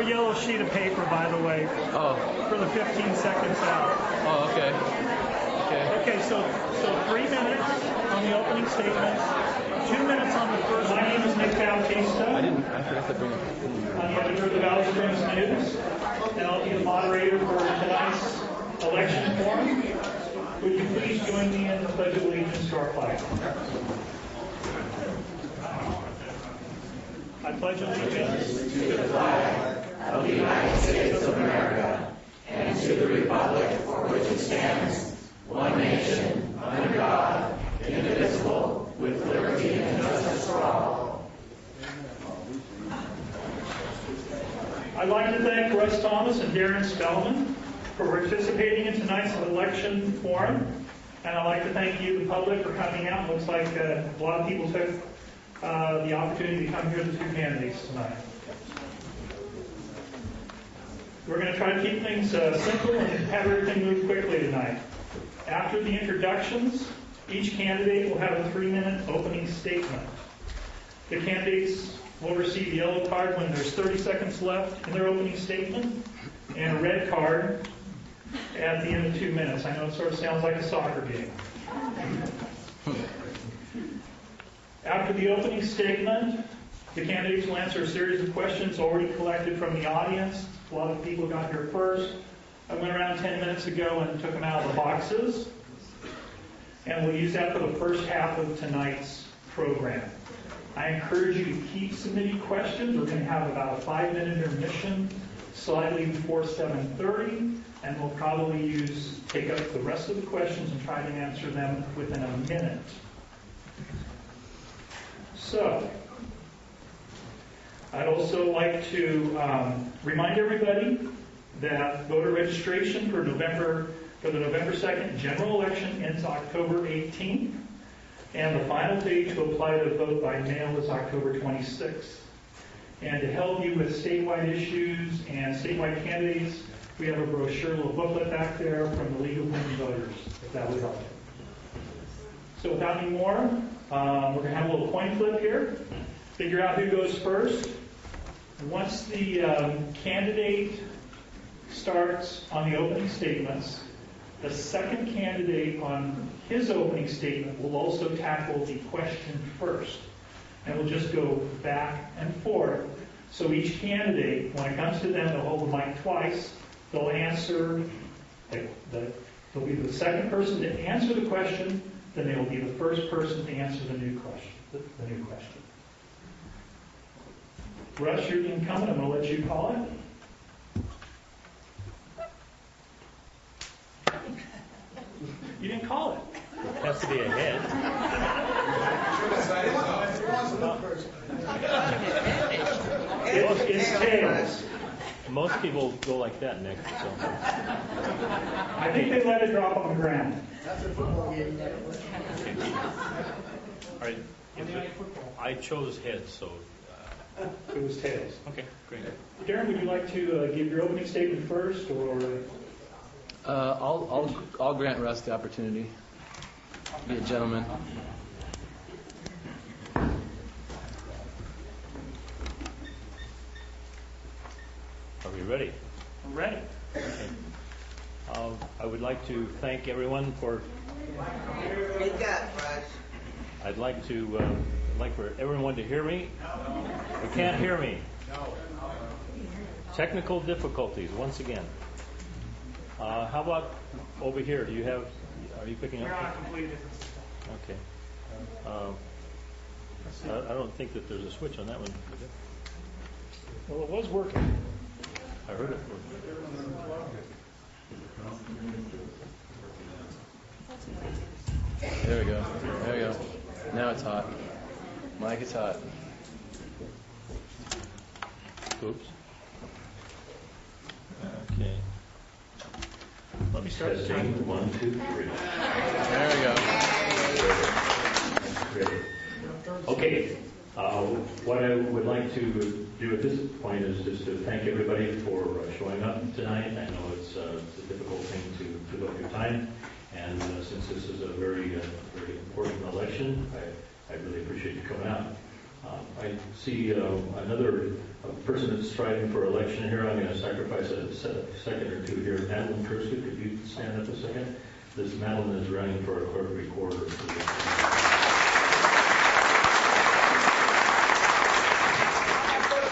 a yellow sheet of paper, by the way, for the 15 seconds out. Oh, okay. Okay, so 3 minutes on the opening statements, 2 minutes on the first. My name is Nick Bautista. I forgot to bring it. I'm the editor of the Valley Springs News, and I'll be the moderator for tonight's election forum. Would you please join me in the Pledge of Allegiance to our flag? I pledge allegiance to the flag of the United States of America and to the republic for which it stands, one nation, under God, indivisible, with liberty and justice for all. I'd like to thank Russ Thomas and Darren Spellman for participating in tonight's election forum. And I'd like to thank you, the public, for coming out. It looks like a lot of people took the opportunity to come hear the two candidates tonight. We're going to try to keep things simple and have everything move quickly tonight. After the introductions, each candidate will have a 3-minute opening statement. The candidates will receive a yellow card when there's 30 seconds left in their opening statement, and a red card at the end of 2 minutes. I know it sort of sounds like a soccer game. After the opening statement, the candidates will answer a series of questions already collected from the audience. A lot of people got here first. I went around 10 minutes ago and took them out of the boxes. And we'll use that for the first half of tonight's program. I encourage you to keep submitting questions. We're going to have about a 5-minute intermission slightly before 7:30, and we'll probably take up the rest of the questions and try to answer them within a minute. So, I'd also like to remind everybody that voter registration for the November 2nd general election ends October 18th, and the final date to apply to vote by mail is October 26th. And to help you with statewide issues and statewide candidates, we have a brochure, a little booklet back there from the League of Women Voters, if that would help you. So without any more, we're going to have a little coin flip here. Figure out who goes first. And once the candidate starts on the opening statements, the second candidate on his opening statement will also tackle the question first. And we'll just go back and forth. So each candidate, when it comes to them, they'll hold the mic twice. They'll answer, they'll be the second person to answer the question, then they will be the first person to answer the new question. Russ, you're the incumbent. I'm going to let you call it. You didn't call it. It has to be a head. It's tails. Most people go like that, Nick. So. I think they let it drop on the ground. All right. I chose heads, so. It was tails. Okay, great. Darren, would you like to give your opening statement first, or? I'll grant Russ the opportunity. Be a gentleman. Are we ready? I'm ready. Okay. I would like to thank everyone for. I'd like for everyone to hear me. You can't hear me. Technical difficulties once again. How about over here? Are you picking up? We're on completed. Okay. I don't think that there's a switch on that one. Well, it was working. I heard it working. There we go. Now it's hot. Mike is hot. Oops. Okay. Let me start the tape. 1, 2, 3. There we go. Okay. What I would like to do at this point is just to thank everybody for showing up tonight. I know it's a difficult thing to book your time, and since this is a very important election, I really appreciate you coming out. I see another person that's striving for election here. I'm going to sacrifice a second or two here. Madeline Kurska, could you stand up a second? This Madeline is running for a clerk recorder.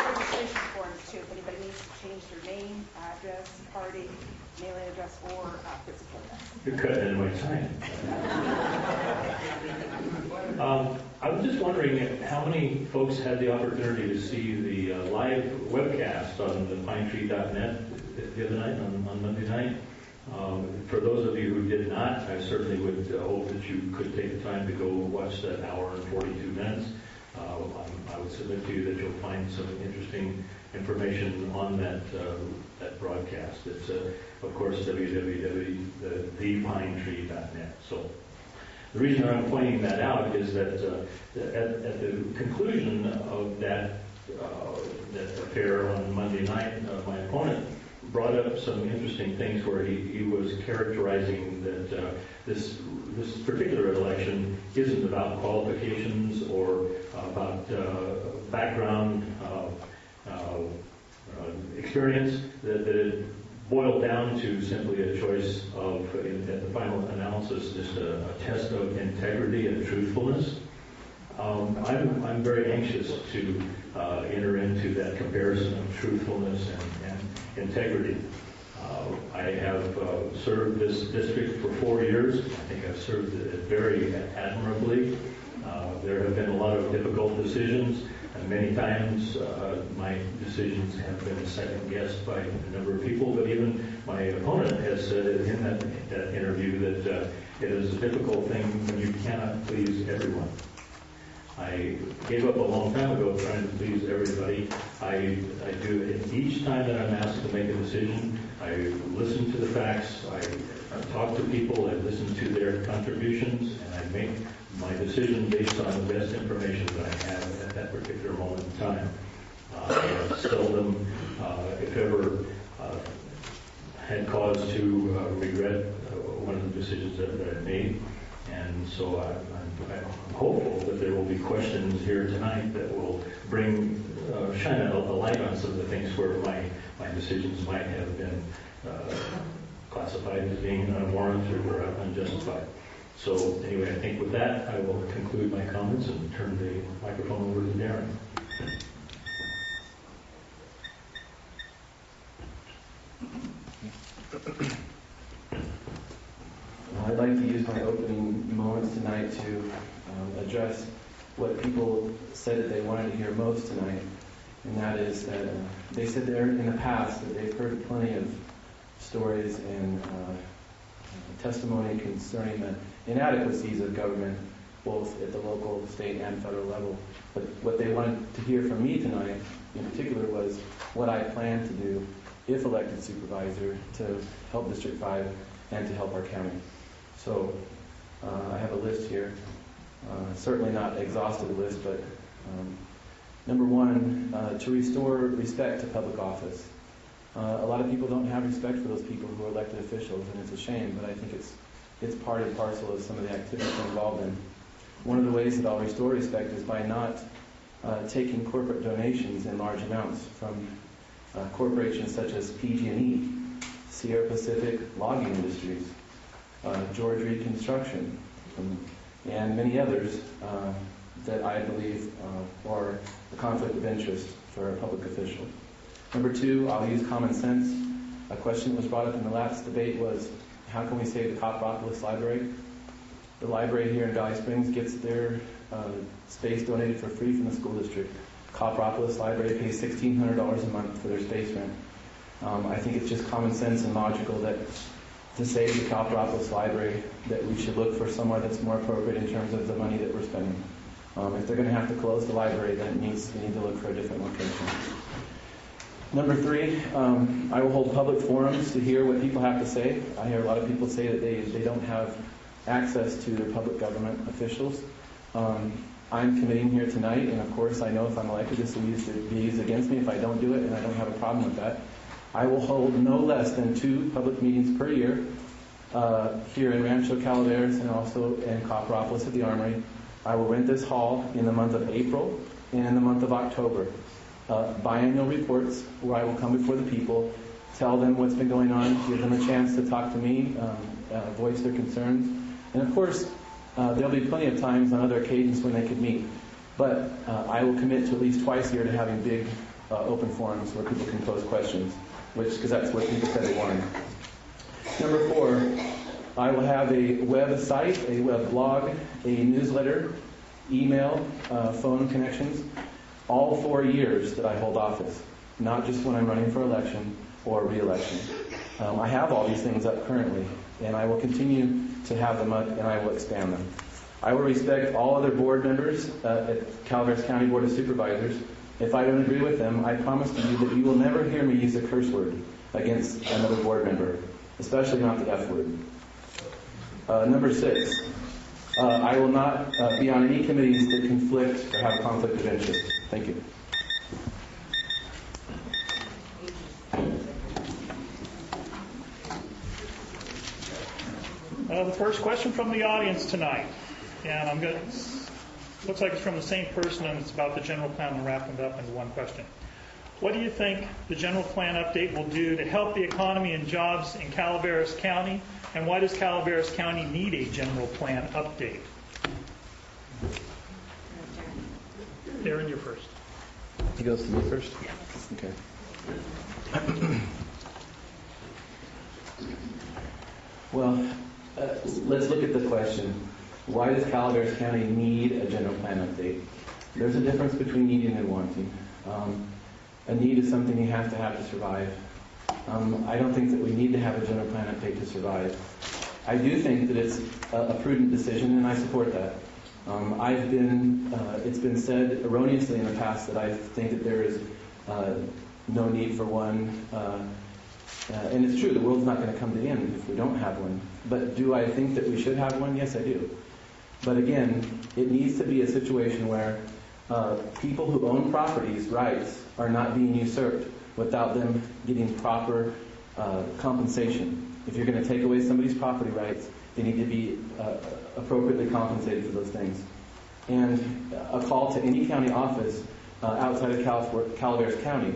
Registration forms too, if anybody needs to change their name, address, party, mailing address, or physical address. You're cutting into my time. I was just wondering how many folks had the opportunity to see the live webcast on the pinetree.net the other night, on Monday night. For those of you who did not, I certainly would hope that you could take the time to go watch that hour and 42 minutes. I would submit to you that you'll find some interesting information on that broadcast. It's, of course, www.thepinetree.net. So the reason I'm pointing that out is that at the conclusion of that affair on Monday night, my opponent brought up some interesting things where he was characterizing that this particular election isn't about qualifications or about background experience, that it boiled down to simply a choice of, at the final analysis, just a test of integrity and truthfulness. I'm very anxious to enter into that comparison of truthfulness and integrity. I have served this district for 4 years. I think I've served it very admirably. There have been a lot of difficult decisions, and many times my decisions have been second-guessed by a number of people, but even my opponent has said in that interview that it is a difficult thing when you cannot please everyone. I gave up a long time ago trying to please everybody. I do it each time that I'm asked to make a decision. I listen to the facts. I talk to people. I listen to their contributions, and I make my decision based on the best information that I have at that particular moment in time. I have seldom, if ever, had cause to regret one of the decisions that I made. And so I'm hopeful that there will be questions here tonight that will shine a light on some of the things where my decisions might have been classified as being unwarranted or unjustified. So anyway, I think with that, I will conclude my comments and turn the microphone over to Darren. I'd like to use my opening moments tonight to address what people said that they wanted to hear most tonight, and that is that they said there in the past that they've heard plenty of stories and testimony concerning the inadequacies of government, both at the local, state, and federal level. But what they wanted to hear from me tonight, in particular, was what I plan to do, if elected supervisor, to help District 5 and to help our county. So I have a list here. Certainly not exhaustive list, but number one, to restore respect to public office. A lot of people don't have respect for those people who are elected officials, and it's a shame, but I think it's part and parcel of some of the activities they're involved in. One of the ways that I'll restore respect is by not taking corporate donations in large amounts from corporations such as PG&E, Sierra Pacific Logging Industries, George Reed Construction, and many others that I believe are a conflict of interest for a public official. Number two, I'll use common sense. A question that was brought up in the last debate was, how can we save the Copperopolis Library? The library here in Valley Springs gets their space donated for free from the school district. Copperopolis Library pays $1,600 a month for their space rent. I think it's just common sense and logical that to save the Copperopolis Library, that we should look for somewhere that's more appropriate in terms of the money that we're spending. If they're going to have to close the library, then we need to look for a different location. Number three, I will hold public forums to hear what people have to say. I hear a lot of people say that they don't have access to their public government officials. I'm committing here tonight, and of course I know if I'm elected this will be used against me if I don't do it, and I don't have a problem with that. I will hold no less than 2 public meetings per year here in Rancho Calaveras and also in Copperopolis at the Armory. I will rent this hall in the month of April and in the month of October. biannual reports where I will come before the people, tell them what's been going on, give them a chance to talk to me, voice their concerns. And of course, there'll be plenty of times on other occasions when they could meet. But I will commit to at least twice a year to having big open forums where people can pose questions, because that's what people said they wanted. Number 4, I will have a website, a web blog, a newsletter, email, phone connections, all 4 years that I hold office, not just when I'm running for election or re-election. I have all these things up currently, and I will continue to have them up, and I will expand them. I will respect all other board members at Calaveras County Board of Supervisors. If I don't agree with them, I promise to you that you will never hear me use a curse word against another board member, especially not the F word. Number 6, I will not be on any committees that conflict or have conflict of interest. Thank you. The first question from the audience tonight, and looks like it's from the same person, and it's about the general plan. I'm wrapping it up into one question. What do you think the general plan update will do to help the economy and jobs in Calaveras County, and why does Calaveras County need a general plan update? Darren, you're first. He goes to me first? Okay. Well, let's look at the question. Why does Calaveras County need a general plan update? There's a difference between needing and wanting. A need is something you have to survive. I don't think that we need to have a general plan update to survive. I do think that it's a prudent decision, and I support that. It's been said erroneously in the past that I think that there is no need for one. And it's true, the world's not going to come to the end if we don't have one. But do I think that we should have one? Yes, I do. But again, it needs to be a situation where people who own properties' rights are not being usurped without them getting proper compensation. If you're going to take away somebody's property rights, they need to be appropriately compensated for those things. And a call to any county office outside of Calaveras County,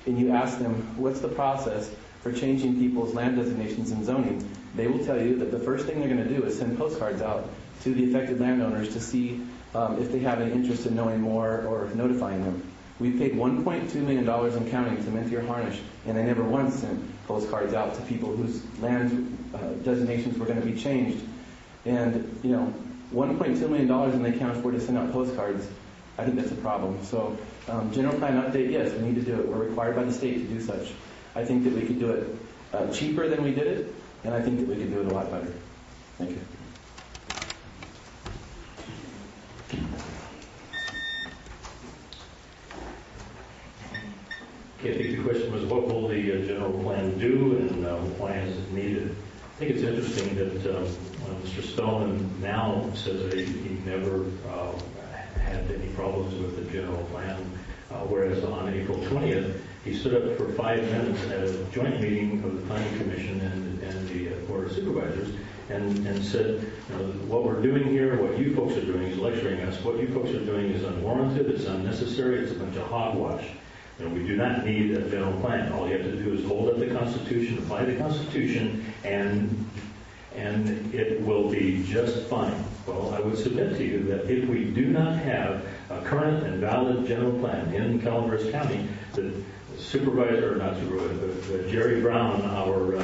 and you ask them, what's the process for changing people's land designations and zoning, they will tell you that the first thing they're going to do is send postcards out to the affected landowners to see if they have any interest in knowing more or notifying them. We paid $1.2 million in counting to Mentier Harnish, and they never once sent postcards out to people whose land designations were going to be changed. And, $1.2 million and they can't afford to send out postcards, I think that's a problem. So, general plan update, yes, we need to do it. We're required by the state to do such. I think that we could do it cheaper than we did it, and I think that we could do it a lot better. Thank you. Okay, I think the question was, what will the general plan do, and why is it needed? I think it's interesting that Mr. Stone now says that he never had any problems with the general plan, whereas on April 20th, he stood up for 5 minutes at a joint meeting of the Planning Commission and the Board of Supervisors and said, what we're doing here, what you folks are doing is lecturing us. What you folks are doing is unwarranted, it's unnecessary, it's a bunch of hogwash. We do not need a general plan. All you have to do is hold up the Constitution, apply the Constitution, and it will be just fine. Well, I would submit to you that if we do not have a current and valid general plan in Calaveras County, the Jerry Brown, our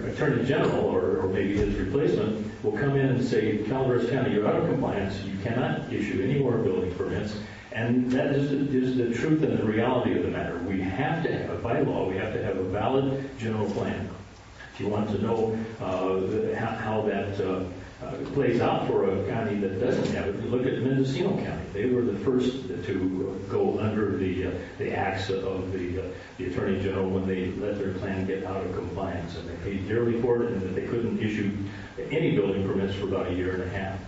Attorney General, or maybe his replacement, will come in and say, Calaveras County, you're out of compliance. You cannot issue any more building permits. And that is the truth and the reality of the matter. We have to have, by law, we have to have a valid general plan. If you want to know how that plays out for a county that doesn't have it, look at Mendocino County. They were the first to go under the axe of the Attorney General when they let their plan get out of compliance, and they paid dearly for it, and that they couldn't issue any building permits for about 1.5 years.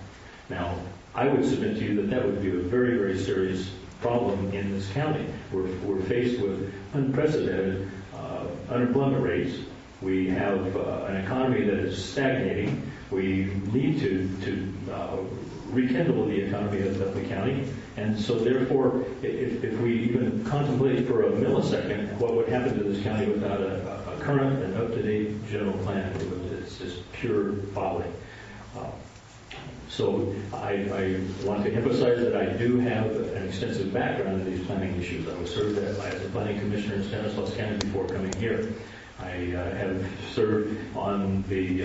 Now, I would submit to you that would be a very, very serious problem in this county. We're faced with unprecedented unemployment rates. We have an economy that is stagnating. We need to rekindle the economy of the county, And so therefore, if we even contemplate for a millisecond what would happen to this county without a current and up-to-date general plan, it's just pure folly. So I want to emphasize that I do have an extensive background in these planning issues. I was served as a planning commissioner in Stanislaus County before coming here. I have served on the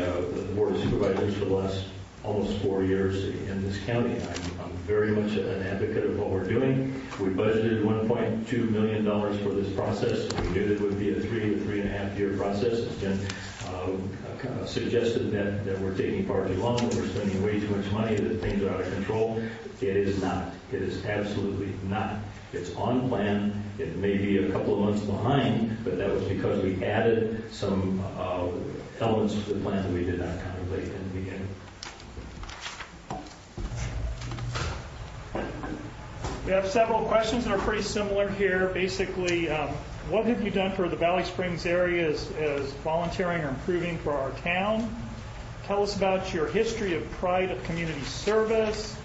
Board of Supervisors for the last almost 4 years in this county. I'm very much an advocate of what we're doing. We budgeted $1.2 million for this process. We knew that it would be a 3.5 year process. It's been suggested that we're taking far too long, that we're spending way too much money, that things are out of control. It is not. It is absolutely not. It's on plan. It may be a couple of months behind, but that was because we added some elements to the plan that we did not contemplate in the beginning. We have several questions that are pretty similar here. Basically, what have you done for the Valley Springs area as volunteering or improving for our town? Tell us about your history of pride of community service.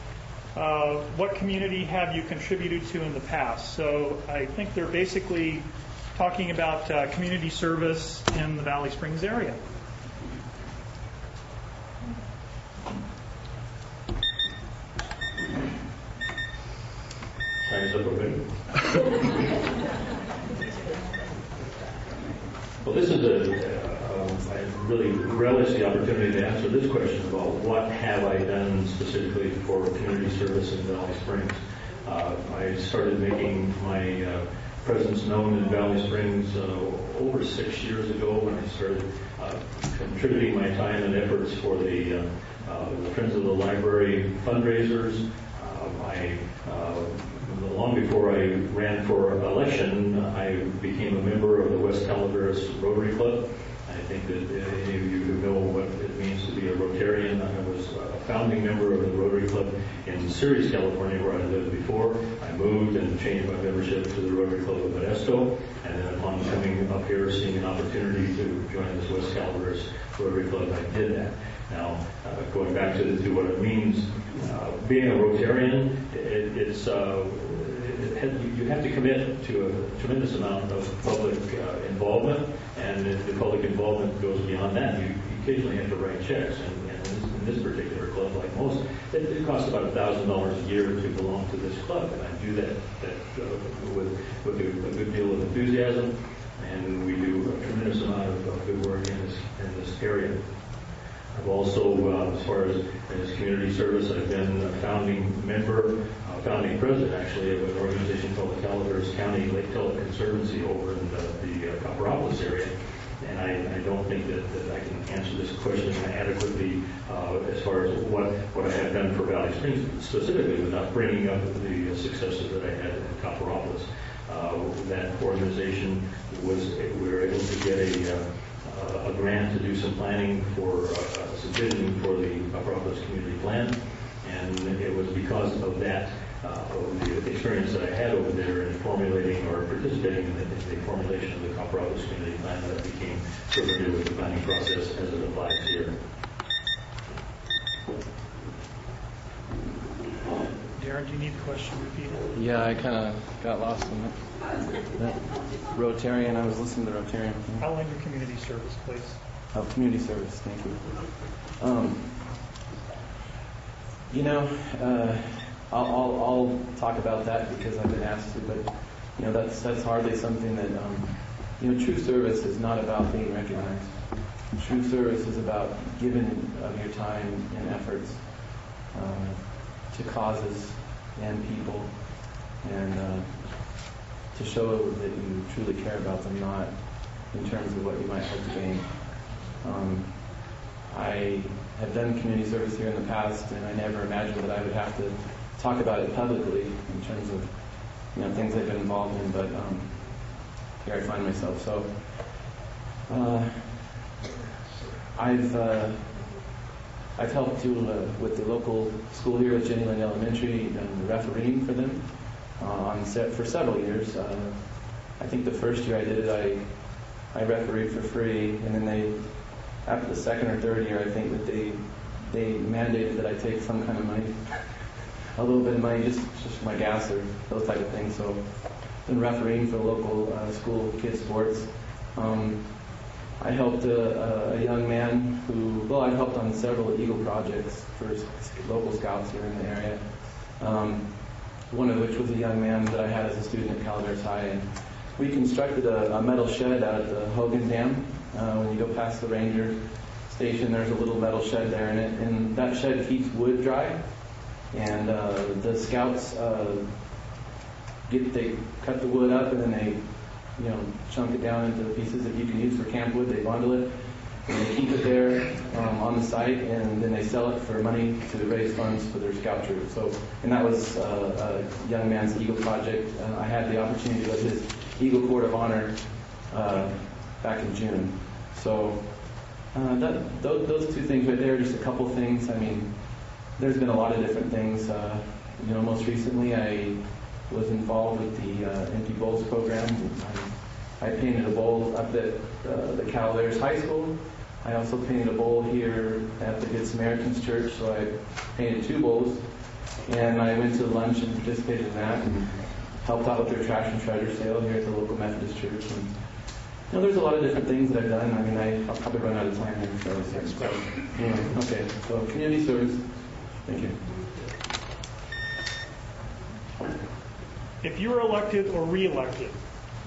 What community have you contributed to in the past? So I think they're basically talking about community service in the Valley Springs area. Time's up already. Well, this is I really relish the opportunity to answer this question about what have I done specifically for community service in Valley Springs. I started making my presence known in Valley Springs over 6 years ago when I started contributing my time and efforts for the Friends of the Library fundraisers. Long before I ran for election, I became a member of the West Calaveras Rotary Club. I think that any of you who know what it means to be a Rotarian, I was a founding member of the Rotary Club in Ceres, California, where I lived before. I moved and changed my membership to the Rotary Club of Modesto, and then upon coming up here, seeing an opportunity to join this West Calaveras Rotary Club, I did that. Now, going back to what it means, being a Rotarian, you have to commit to a tremendous amount of public involvement, and if the public involvement goes beyond that, you occasionally have to write checks. And in this particular club, like most, it costs about $1,000 a year to belong to this club, and I do that with a good deal of enthusiasm, and we do a tremendous amount of good work in this area. I've also, as far as community service, I've been a founding president, actually, of an organization called the Calaveras County Lake Tulloch Conservancy over in the Copperopolis area. And I don't think that I can answer this question adequately as far as what I have done for Valley Springs specifically without bringing up the successes that I had in Copperopolis. That organization we were able to get a grant to do some planning for some visioning for the Copperopolis Community Plan, and it was because of that, of the experience that I had over there in formulating or participating in the formulation of the Copperopolis Community Plan that I became familiar with the planning process as it applies here. Darren, do you need the question repeated? Yeah, I kind of got lost in it. That Rotarian, I was listening to Rotarian. Outline your community service, please. Oh, community service, thank you. I'll talk about that because I've been asked to, but that's hardly something that true service is not about being recognized. True service is about giving of your time and efforts to causes and people, and to show that you truly care about them, not in terms of what you might hope to gain. I have done community service here in the past, and I never imagined that I would have to talk about it publicly in terms of things I've been involved in, but here I find myself. So I've helped with the local school here at Jenny Lane Elementary, done refereeing for them for several years. I think the first year I did it, I refereed for free, and then after the second or third year, I think that they mandated that I take some kind of money. a little bit of money just for my gas or those type of things. So been refereeing for local school kids sports. I helped a young man I helped on several Eagle projects for local scouts here in the area. One of which was a young man that I had as a student at Calaveras High. And we constructed a metal shed out at the Hogan Dam. When you go past the Ranger station, there's a little metal shed there in it, and that shed keeps wood dry. And the scouts they cut the wood up, and then they chunk it down into pieces that you can use for camp wood. They bundle it, and they keep it there on the site, and then they sell it for money to raise funds for their scout troop. And that was a young man's Eagle project. I had the opportunity to go to his Eagle Court of Honor back in June. So those two things right there, just a couple things. I mean, there's been a lot of different things. Most recently I was involved with the Empty Bowls program. I painted a bowl up at the Calaveras High School. I also painted a bowl here at the Good Samaritans Church, so I painted 2 bowls. And I went to lunch and participated in that and helped out with their trash and treasure sale here at the local Methodist church. And there's a lot of different things that I've done. I mean, I'll probably run out of time here. Okay, so community service. Thank you. If you are elected or re-elected,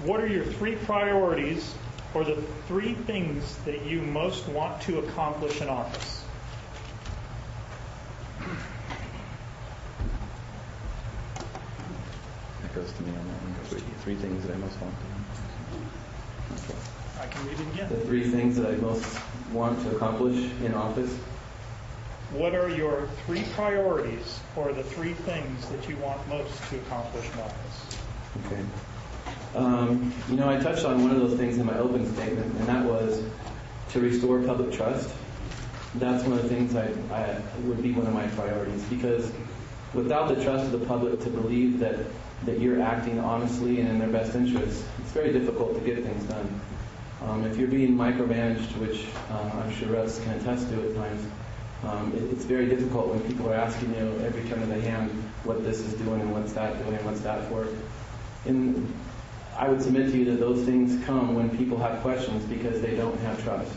what are your 3 priorities or the 3 things that you most want to accomplish in office? That goes to me on that one. 3 things that I most want to do. I can read it again. The 3 things that I most want to accomplish in office. What are your 3 priorities or the 3 things that you want most to accomplish in office? Okay. I touched on one of those things in my opening statement, and that was to restore public trust. That's one of the things I would be one of my priorities, because without the trust of the public to believe that you're acting honestly and in their best interests, it's very difficult to get things done. If you're being micromanaged, which I'm sure Russ can attest to at times, it's very difficult when people are asking you every turn of the hand what this is doing and what's that doing and what's that for. And I would submit to you that those things come when people have questions because they don't have trust.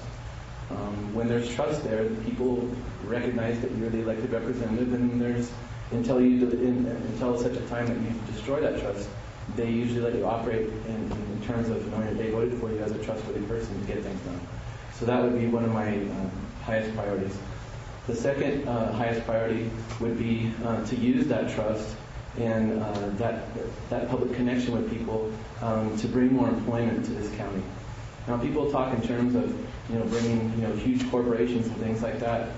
When there's trust there, people recognize that you're the elected representative, and until such a time that you destroy that trust, they usually let you operate in terms of knowing that they voted for you as a trustworthy person to get things done. So that would be one of my highest priorities. The second highest priority would be to use that trust and that public connection with people to bring more employment to this county. Now, people talk in terms of bringing huge corporations and things like that.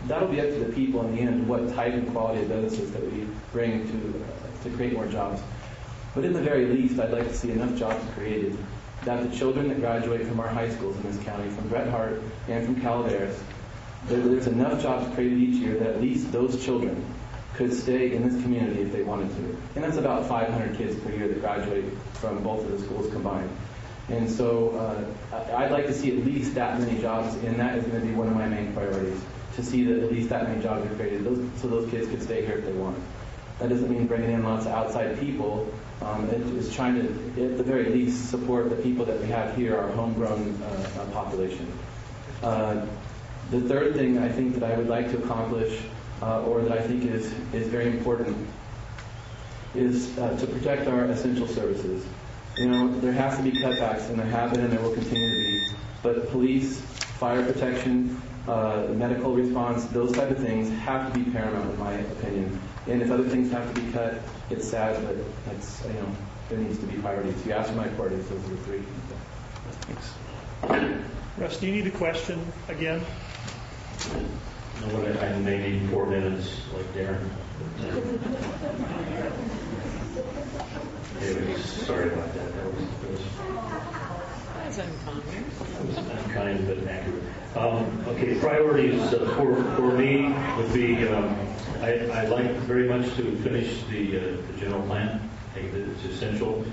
That'll be up to the people in the end what type and quality of businesses that we bring to create more jobs. But in the very least, I'd like to see enough jobs created that the children that graduate from our high schools in this county, from Bret Harte and from Calaveras, there's enough jobs created each year that at least those children could stay in this community if they wanted to. And that's about 500 kids per year that graduate from both of the schools combined. And so I'd like to see at least that many jobs, and that is going to be one of my main priorities, to see that at least that many jobs are created so those kids could stay here if they want. That doesn't mean bringing in lots of outside people. It is trying to, at the very least, support the people that we have here, our homegrown population. The third thing I think that I would like to accomplish, or that I think is very important, is to protect our essential services. There has to be cutbacks, and there have been, and there will continue to be. But police, fire protection, medical response, those type of things have to be paramount, in my opinion. And if other things have to be cut, it's sad, but it's there needs to be priorities. You asked for my priorities; those are the 3. Thanks. Russ, do you need a question again? No, I may need 4 minutes, like Darren. Sorry about that. That's uncommon. Unkind but accurate. Okay, priorities for me would be I'd like very much to finish the general plan. I think that it's essential.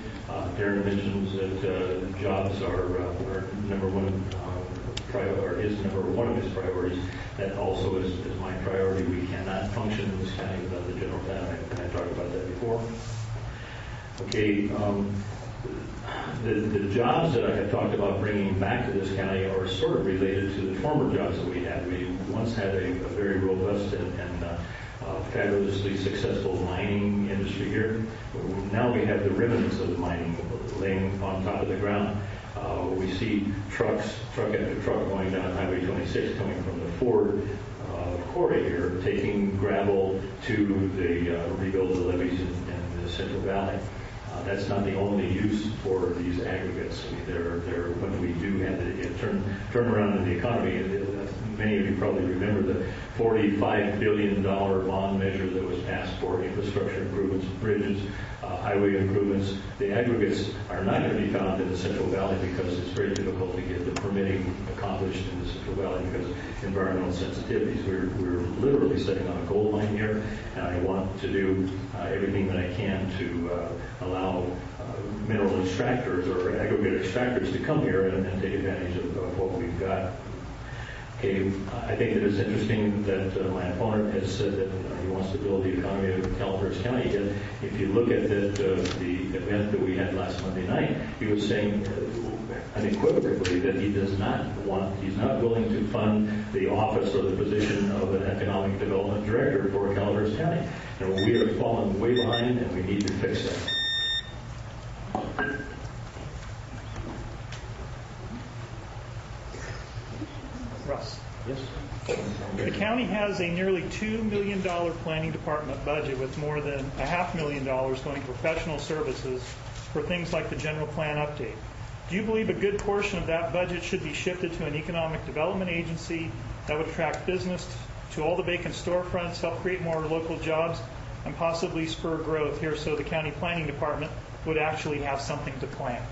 Darren mentions that jobs are number one one of his priorities. That also is my priority. We cannot function in this county without the general plan. I talked about that before. Okay, the jobs that I have talked about bringing back to this county are sort of related to the former jobs that we had. We once had a very robust and fabulously successful mining industry here. Now we have the remnants of the mining laying on top of the ground. We see truck after truck going down Highway 26 coming from the Ford quarry here, taking gravel to the rebuild the levees in the Central Valley. That's not the only use for these aggregates. I mean, they're when we do have the turnaround in the economy. Many of you probably remember the $45 billion bond measure that was passed for infrastructure improvements, bridges, highway improvements. The aggregates are not going to be found in the Central Valley because it's very difficult to get the permitting accomplished in the Central Valley because of environmental sensitivities. We're literally sitting on a gold mine here, and I want to do everything that I can to allow mineral extractors or aggregate extractors to come here and take advantage of what we've got. Okay, I think that it's interesting that my opponent has said that he wants to build the economy of Calaveras County. Yet, if you look at the event that we had last Monday night, he was saying unequivocally that he's not willing to fund the office or the position of an economic development director for Calaveras County. And we are falling way behind, and we need to fix that. Russ. Yes. The county has a nearly $2 million planning department budget with more than $500,000 going to professional services for things like the general plan update. Do you believe a good portion of that budget should be shifted to an economic development agency that would attract business to all the vacant storefronts, help create more local jobs, and possibly spur growth here so the county planning department would actually have something to plan?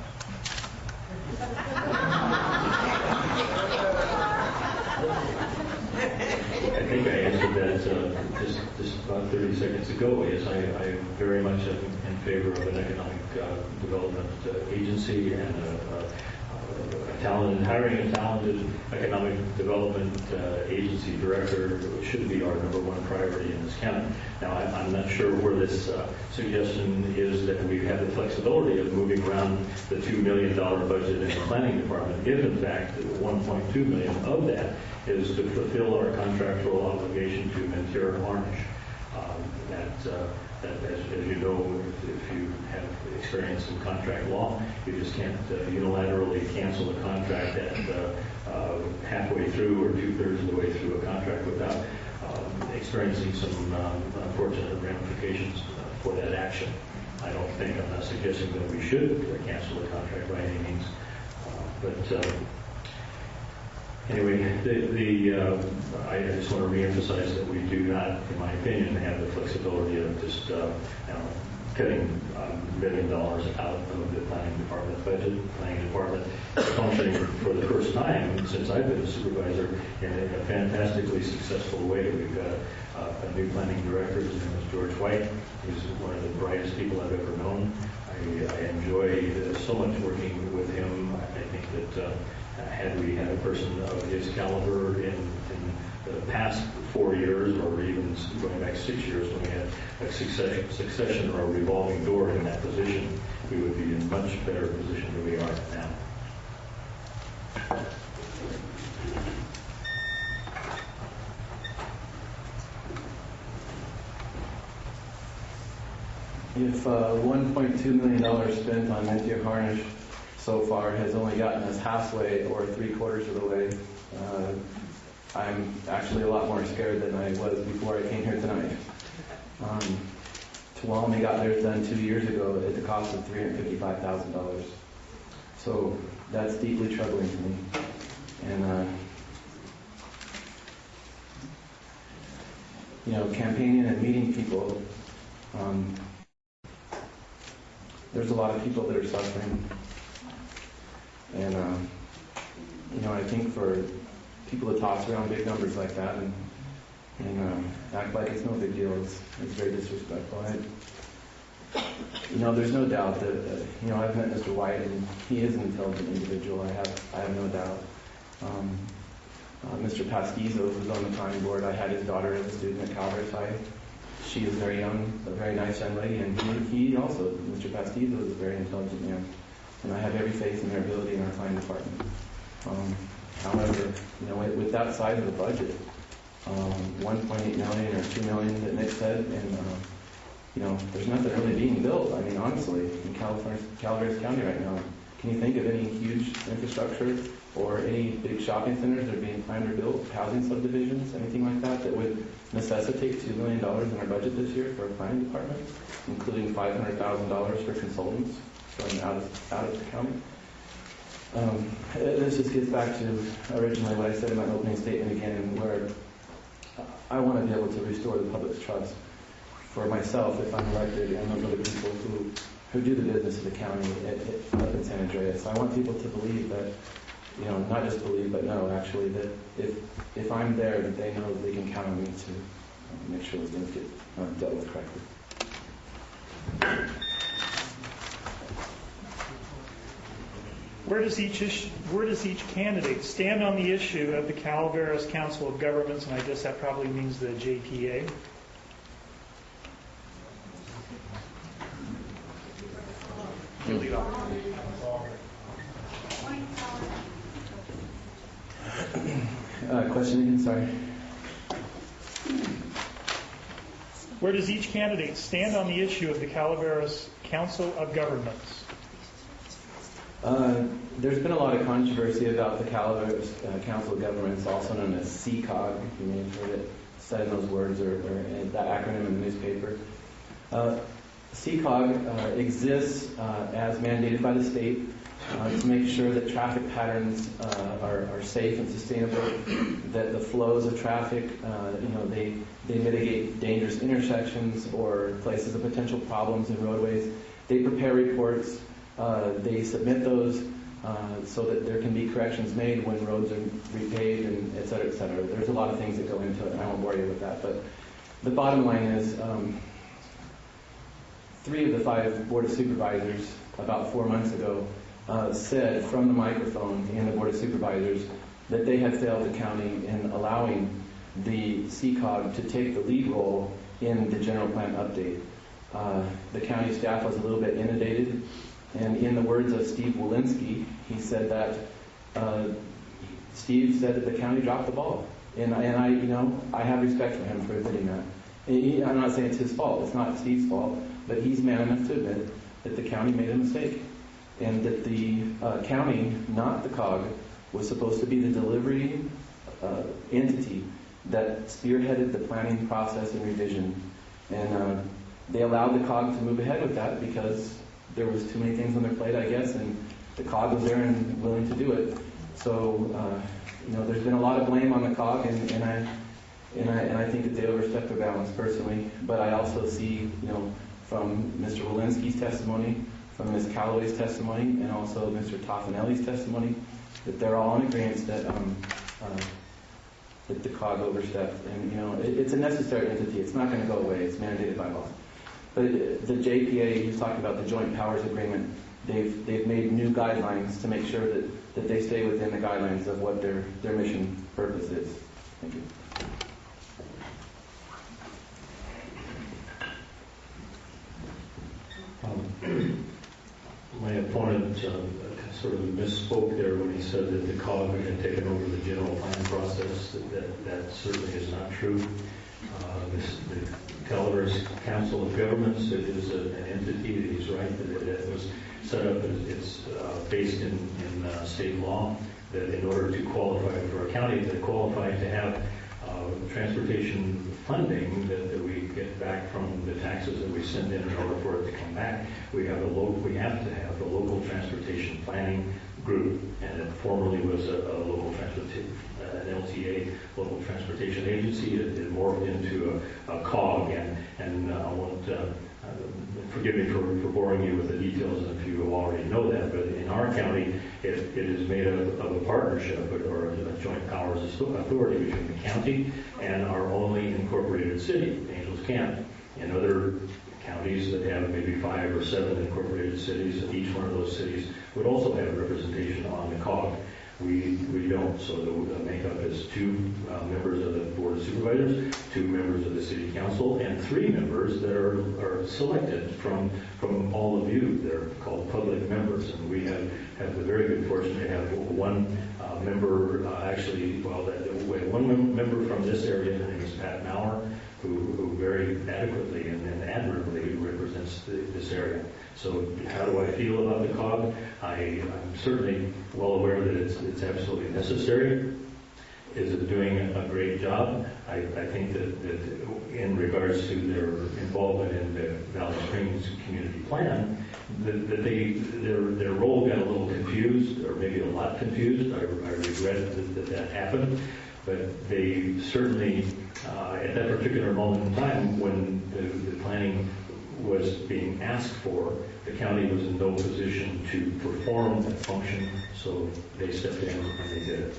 I think I answered that just about 30 seconds ago. Yes, I very much am in favor of an economic development agency and hiring a talented economic development agency director should be our number one priority in this county. Now, I'm not sure where this suggestion is that we have the flexibility of moving around the $2 million budget in the planning department, if in fact $1.2 million of that is to fulfill our contractual obligation to Mentor Harnish. That as you know, if you have experience in contract law, you just can't unilaterally cancel a contract at halfway through or 2/3 of the way through a contract without experiencing some unfortunate ramifications for that action. I'm not suggesting that we should cancel the contract by any means, but anyway, I just want to reemphasize that we do not, in my opinion, have the flexibility of just cutting $1 million out of the planning department budget. Planning department is functioning for the first time since I've been a supervisor in a fantastically successful way. We've got a new planning director. His name is George White. He's one of the brightest people I've ever known. I enjoy so much working with him. I think that had we had a person of his caliber in the past 4 years, or even going back 6 years when we had a succession or a revolving door in that position, we would be in a much better position than we are now. If $1.2 million spent on Mentor Harnish so far has only gotten us halfway or 3/4 of the way, I'm actually a lot more scared than I was before I came here tonight. Tuolumne got theirs done 2 years ago at the cost of $355,000. So that's deeply troubling to me. And campaigning and meeting people, there's a lot of people that are suffering. And, I think for people to toss around big numbers like that and act like it's no big deal is very disrespectful. There's no doubt that, I've met Mr. White, and he is an intelligent individual. I have no doubt. Mr. Pasquizo, who's on the planning board, I had his daughter as a student at Calvert High. She is very young, a very nice young lady, and he also, Mr. Pasquizo, is a very intelligent man. And I have every faith in their ability in our planning department. However, with that size of the budget, 1.8 million or 2 million that Nick said, and there's nothing really being built. I mean, honestly, in Calaveras County right now, can you think of any huge infrastructure or any big shopping centers that are being planned or built, housing subdivisions, anything like that, that would necessitate $2 million in our budget this year for our planning department, including $500,000 for consultants from out of the county? This just gets back to originally what I said in my opening statement again, where I want to be able to restore the public's trust for myself if I'm elected and those other people who do the business of the county up in San Andreas. I want people to believe that, not just believe, but know actually that if I'm there, that they know that they can count on me to make sure that things get dealt with correctly. Where does each candidate stand on the issue of the Calaveras Council of Governments, and I guess that probably means the JPA? You lead off. Question again, sorry. Where does each candidate stand on the issue of the Calaveras Council of Governments? There's been a lot of controversy about the Calaveras Council of Governments, also known as CCOG. You may have heard it said in those words or that acronym in the newspaper. CCOG exists as mandated by the state to make sure that traffic patterns are safe and sustainable, that the flows of traffic, they mitigate dangerous intersections or places of potential problems in roadways. They prepare reports. They submit those so that there can be corrections made when roads are repaved, and et cetera, et cetera. There's a lot of things that go into it, and I won't bore you with that. But the bottom line is 3 of the 5 Board of Supervisors about 4 months ago said from the microphone in the Board of Supervisors that they had failed the county in allowing the CCOG to take the lead role in the general plan update. The county staff was a little bit inundated, and in the words of Steve Walensky, he said that Steve said that the county dropped the ball, and I have respect for him for admitting that. I'm not saying it's his fault; it's not Steve's fault, but he's man enough to admit that the county made a mistake, and that the county, not the COG, was supposed to be the delivery entity that spearheaded the planning process and revision, and they allowed the COG to move ahead with that because there was too many things on their plate, I guess, and the COG was there and willing to do it. So, there's been a lot of blame on the COG, and I think that they overstepped their bounds personally. But I also see, from Mr. Walensky's testimony, from Ms. Calloway's testimony, and also Mr. Toffanelli's testimony, that they're all in agreement that the COG overstepped. And it's a necessary entity. It's not going to go away. It's mandated by law. But the JPA, you talked about the Joint Powers Agreement. They've made new guidelines to make sure that they stay within the guidelines of what their mission purpose is. Thank you. My opponent sort of misspoke there when he said that the COG had taken over the general plan process. That certainly is not true. The Calaveras Council of Governments, it is an entity that he's right, that was set up, it's based in state law, that in order to qualify for a county that qualified to have transportation funding that we get back from the taxes that we send in order for it to come back, we have to have the local transportation planning group, and it formerly was a local transportation, an LTA, local transportation agency. It morphed into a COG, and I won't forgive me for boring you with the details if you already know that, but in our county, it is made of a partnership or a joint powers authority between the county and our only incorporated city, Angels Camp. In other counties that have maybe 5 or 7 incorporated cities, and each one of those cities would also have representation on the COG. We don't. So the makeup is 2 members of the Board of Supervisors, 2 members of the City Council, and 3 members that are selected from all of you. They're called public members, and we have the very good fortune to have one member, we have one member from this area. His name is Pat Maurer, who very adequately and admirably represents this area. So how do I feel about the COG? I'm certainly well aware that it's absolutely necessary. Is it doing a great job? I think that in regards to their involvement in the Valley Springs Community Plan, that their role got a little confused, or maybe a lot confused. I regret that happened. But they certainly, at that particular moment in time when the planning was being asked for, the county was in no position to perform that function, so they stepped in and they did it.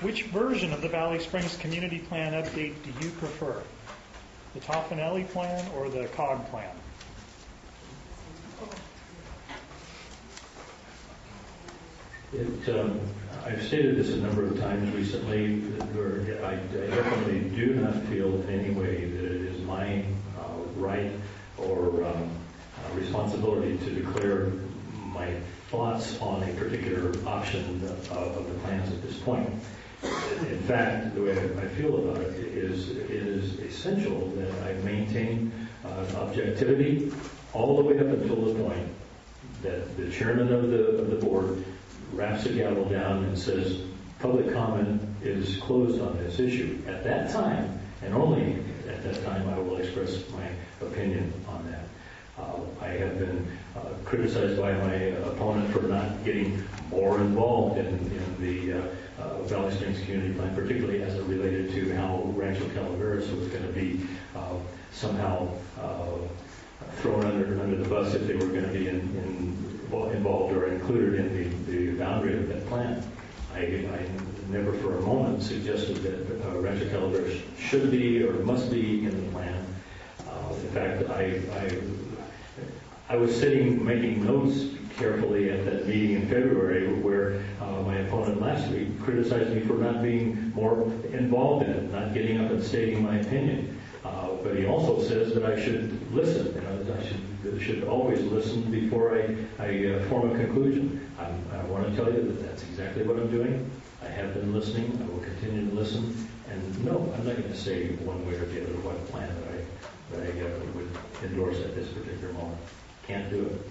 Which version of the Valley Springs Community Plan update do you prefer? The Toffanelli plan or the COG plan? I've stated this a number of times recently. I definitely do not feel in any way that it is my right or responsibility to declare my thoughts on a particular option of the plans at this point. In fact, the way I feel about it is essential that I maintain objectivity all the way up until the point that the chairman of the board wraps the gavel down and says, public comment is closed on this issue. At that time, and only at that time, I will express my opinion on that. I have been criticized by my opponent for not getting more involved in the Valley Springs Community Plan, particularly as it related to how Rancho Calaveras was going to be somehow thrown under the bus if they were going to be involved or included in the boundary of that plan. I never for a moment suggested that Rancho Calaveras should be or must be in the plan. In fact, I was sitting making notes carefully at that meeting in February where my opponent last week criticized me for not being more involved in it, not getting up and stating my opinion. But he also says that I should listen. I should always listen before I form a conclusion. I want to tell you that that's exactly what I'm doing. I have been listening. I will continue to listen. And no, I'm not going to say one way or the other what plan that I would endorse at this particular moment. Can't do it.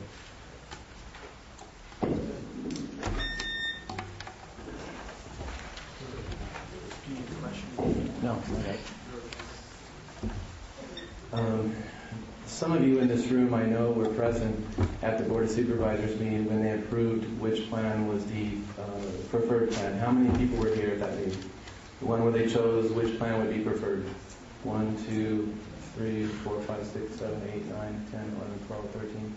No. Some of you in this room, I know, were present at the Board of Supervisors meeting when they approved which plan was the preferred plan. How many people were here at that meeting? The one where they chose which plan would be preferred? 1, 2, 3, 4, 5, 6, 7, 8, 9, 10, 11, 12, 13,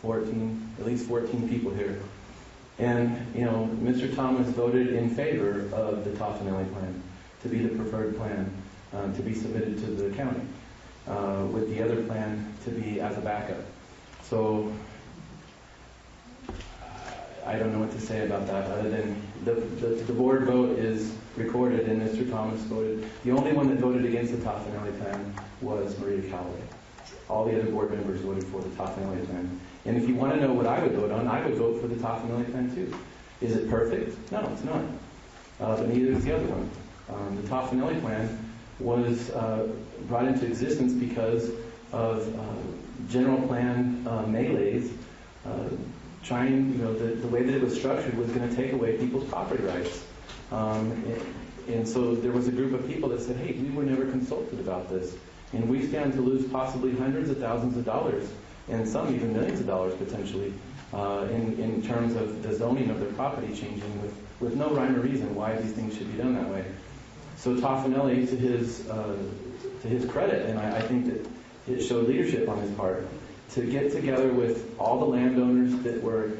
14, at least 14 people here. And, Mr. Thomas voted in favor of the Toffanelli plan to be the preferred plan to be submitted to the county, with the other plan to be as a backup. So I don't know what to say about that other than the board vote is recorded and Mr. Thomas voted. The only one that voted against the Toffanelli plan was Maria Callaway. All the other board members voted for the Toffanelli plan. And if you want to know what I would vote on, I would vote for the Toffanelli plan too. Is it perfect? No, it's not. But neither is the other one. The Toffanelli plan was brought into existence because of general plan melees trying, the way that it was structured was going to take away people's property rights. And so there was a group of people that said, hey, we were never consulted about this. And we stand to lose possibly hundreds of thousands of dollars, and some even millions of dollars potentially, in terms of the zoning of their property changing with no rhyme or reason why these things should be done that way. So Toffanelli, to his credit, and I think that it showed leadership on his part, to get together with all the landowners that were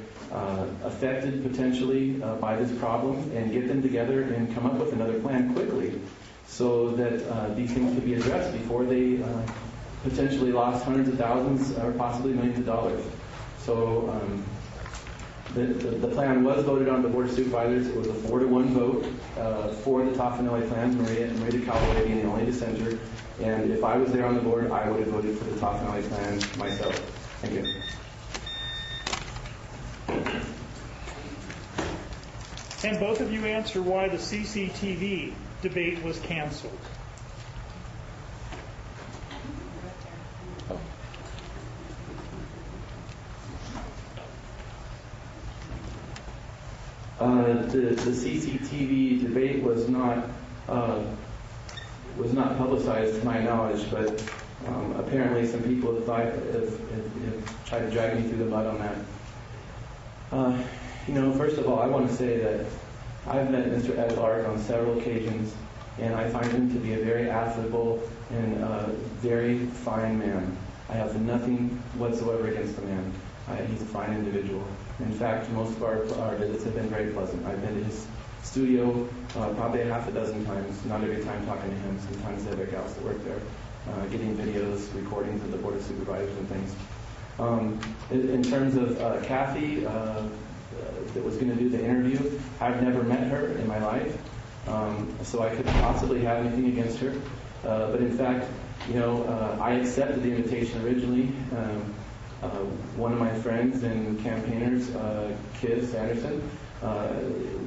affected potentially by this problem and get them together and come up with another plan quickly so that these things could be addressed before they potentially lost hundreds of thousands or possibly millions of dollars. So the plan was voted on the Board of Supervisors. It was a 4-to-1 vote for the Toffanelli plan. Maria Callaway being the only dissenter. And if I was there on the board, I would have voted for the Toffanelli plan myself. Thank you. Can both of you answer why the CCTV debate was canceled? The CCTV debate was not publicized to my knowledge, but apparently some people have tried to drag me through the mud on that. First of all, I want to say that I've met Mr. Ed Lark on several occasions, and I find him to be a very affable and very fine man. I have nothing whatsoever against the man. He's a fine individual. In fact, most of our visits have been very pleasant. I've been to his studio probably a half a dozen times, not every time talking to him, sometimes the other gals that work there, getting videos, recordings of the Board of Supervisors and things. In terms of Kathy, that was going to do the interview, I've never met her in my life, so I couldn't possibly have anything against her. But in fact, I accepted the invitation originally. One of my friends and campaigners, Kid Sanderson,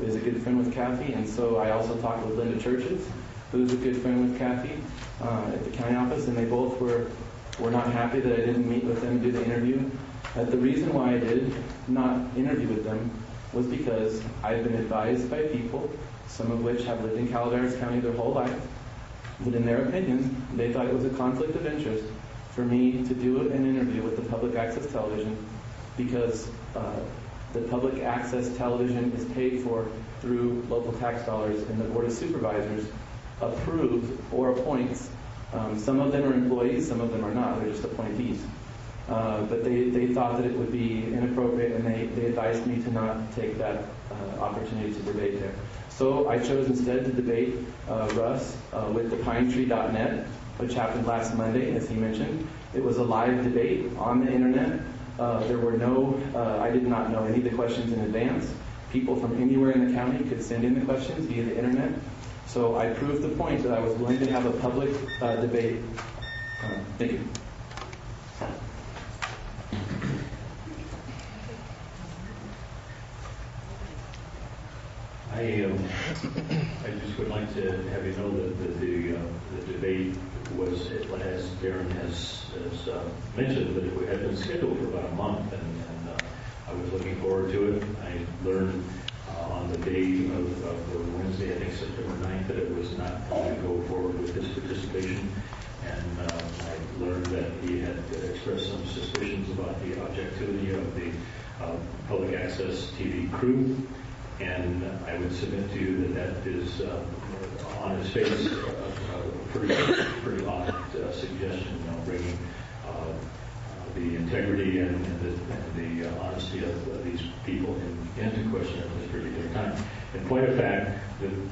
is a good friend with Kathy, and so I also talked with Linda Churches, who's a good friend with Kathy at the county office, and they both were not happy that I didn't meet with them and do the interview. The reason why I did not interview with them was because I've been advised by people, some of which have lived in Calaveras County their whole life, that in their opinion, they thought it was a conflict of interest for me to do an interview with the public access television because the public access television is paid for through local tax dollars, and the Board of Supervisors approves or appoints. Some of them are employees, some of them are not. They're just appointees. But they thought that it would be inappropriate, and they advised me to not take that opportunity to debate there. So I chose instead to debate Russ with the PineTree.net, which happened last Monday, as he mentioned. It was a live debate on the internet. There were I did not know any of the questions in advance. People from anywhere in the county could send in the questions via the internet. So I proved the point that I was willing to have a public debate. Thank you. I just would like to have you know that the debate was, as Darren has mentioned, that it had been scheduled for about a month, and I was looking forward to it. I learned on the day of the Wednesday, I think September 9th, that it was not going to go forward with his participation, and I learned that he had expressed some suspicions about the objectivity of the public access TV crew. And I would submit to you that is, on its face, a pretty odd suggestion, bringing the integrity and the honesty of these people into question at this particular time. In point of fact,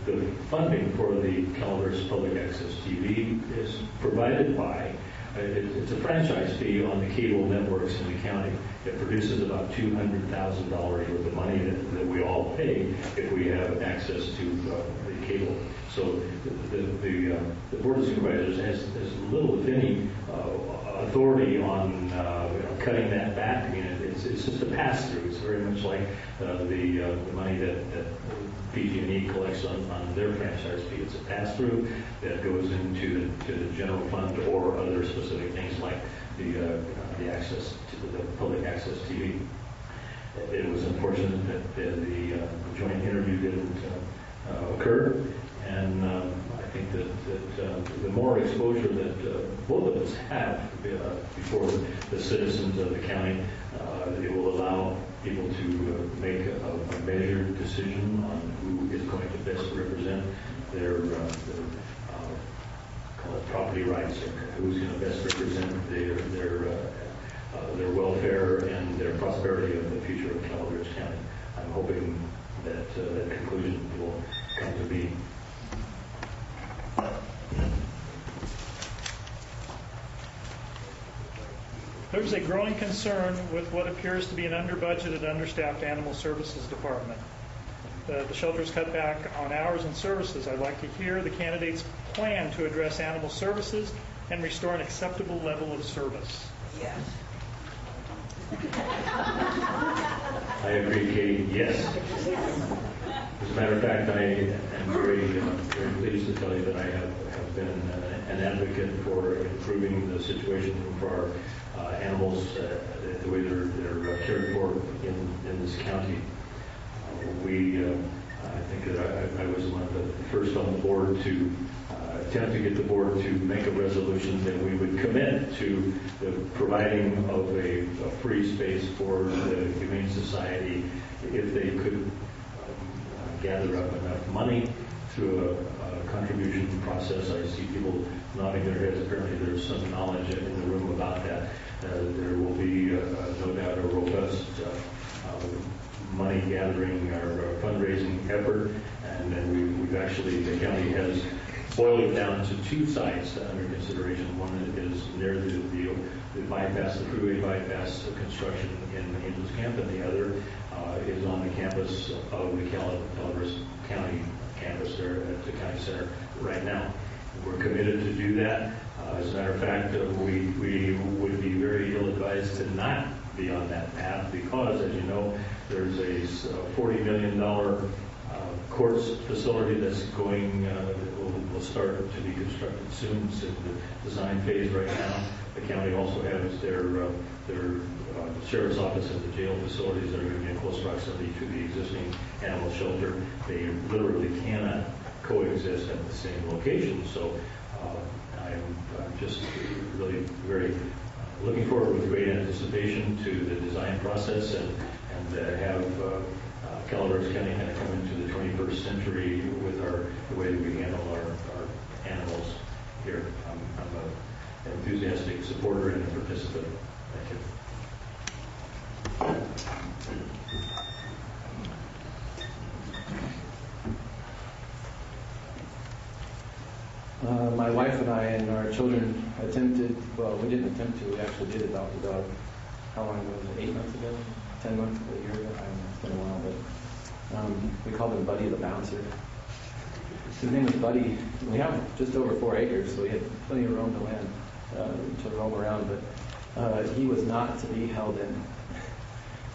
the funding for the Calaveras Public Access TV is provided by, it's a franchise fee on the cable networks in the county. It produces about $200,000 worth of money that we all pay if we have access to the cable. So the Board of Supervisors has little, if any, authority on cutting that back. I mean, it's just a pass-through. It's very much like the money that PG&E collects on their franchise fee. It's a pass-through that goes into the general fund or other specific things like the access to the public access TV. It was unfortunate that the joint interview didn't occur, and I think that the more exposure that both of us have before the citizens of the county, it will allow people to make a measured decision on who is going to best represent their call it property rights, or who's going to best represent their welfare and their prosperity of the future of Calaveras County. I'm hoping that that conclusion will come to be. there's a growing concern with what appears to be an under-budgeted, understaffed animal services department. The shelter's cut back on hours and services. I'd like to hear the candidates' plan to address animal services and restore an acceptable level of service. Yes. I agree, Katie, yes. As a matter of fact, I am very pleased to tell you that I have been an advocate for improving the situation for our animals, the way they're cared for in this county. I think that I was one of the first on the board to attempt to get the board to make a resolution that we would commit to the providing of a free space for the Humane Society if they could gather up enough money through a contribution process. I see people nodding their heads. Apparently there's some knowledge in the room about that. There will be no doubt a robust money gathering or fundraising effort, and then we've actually, the county has boiled it down to two sites under consideration. One is near the bypass, the freeway bypass construction in Angels Camp, and the other is on the campus of the Calaveras County campus there at the county center right now. We're committed to do that. As a matter of fact, we would be very ill-advised to not be on that path because, as you know, there's a $40 million courts facility that's going, will start to be constructed soon. It's in the design phase right now. The county also has their sheriff's office and the jail facilities that are going to be in close proximity to the existing animal shelter. They literally cannot coexist at the same location. So I'm just really very looking forward with great anticipation to the design process and have Calaveras County kind of come into the 21st century with the way that we handle our animals here. I'm an enthusiastic supporter and a participant. Thank you. My wife and I and our children attempted, well, we didn't attempt to, we actually did adopt a dog. How long ago was it? 8 months ago? 10 months ago? A year ago? I don't know, it's been a while, but we called him Buddy the Bouncer. His name was Buddy. We have just over 4 acres, so we had plenty of room to land, to roam around, but he was not to be held in.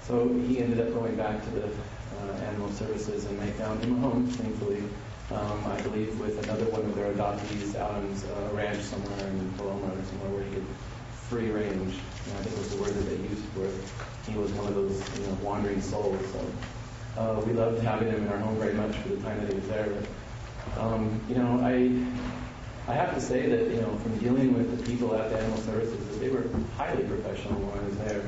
So he ended up going back to the animal services, and they found him a home, thankfully. I believe with another one of their adoptees out on a ranch somewhere in Paloma or somewhere where he could free range. I think was the word that they used for it. He was one of those wandering souls. So we loved having him in our home very much for the time that he was there. But, I have to say that from dealing with the people at the animal services, that they were highly professional when I was there.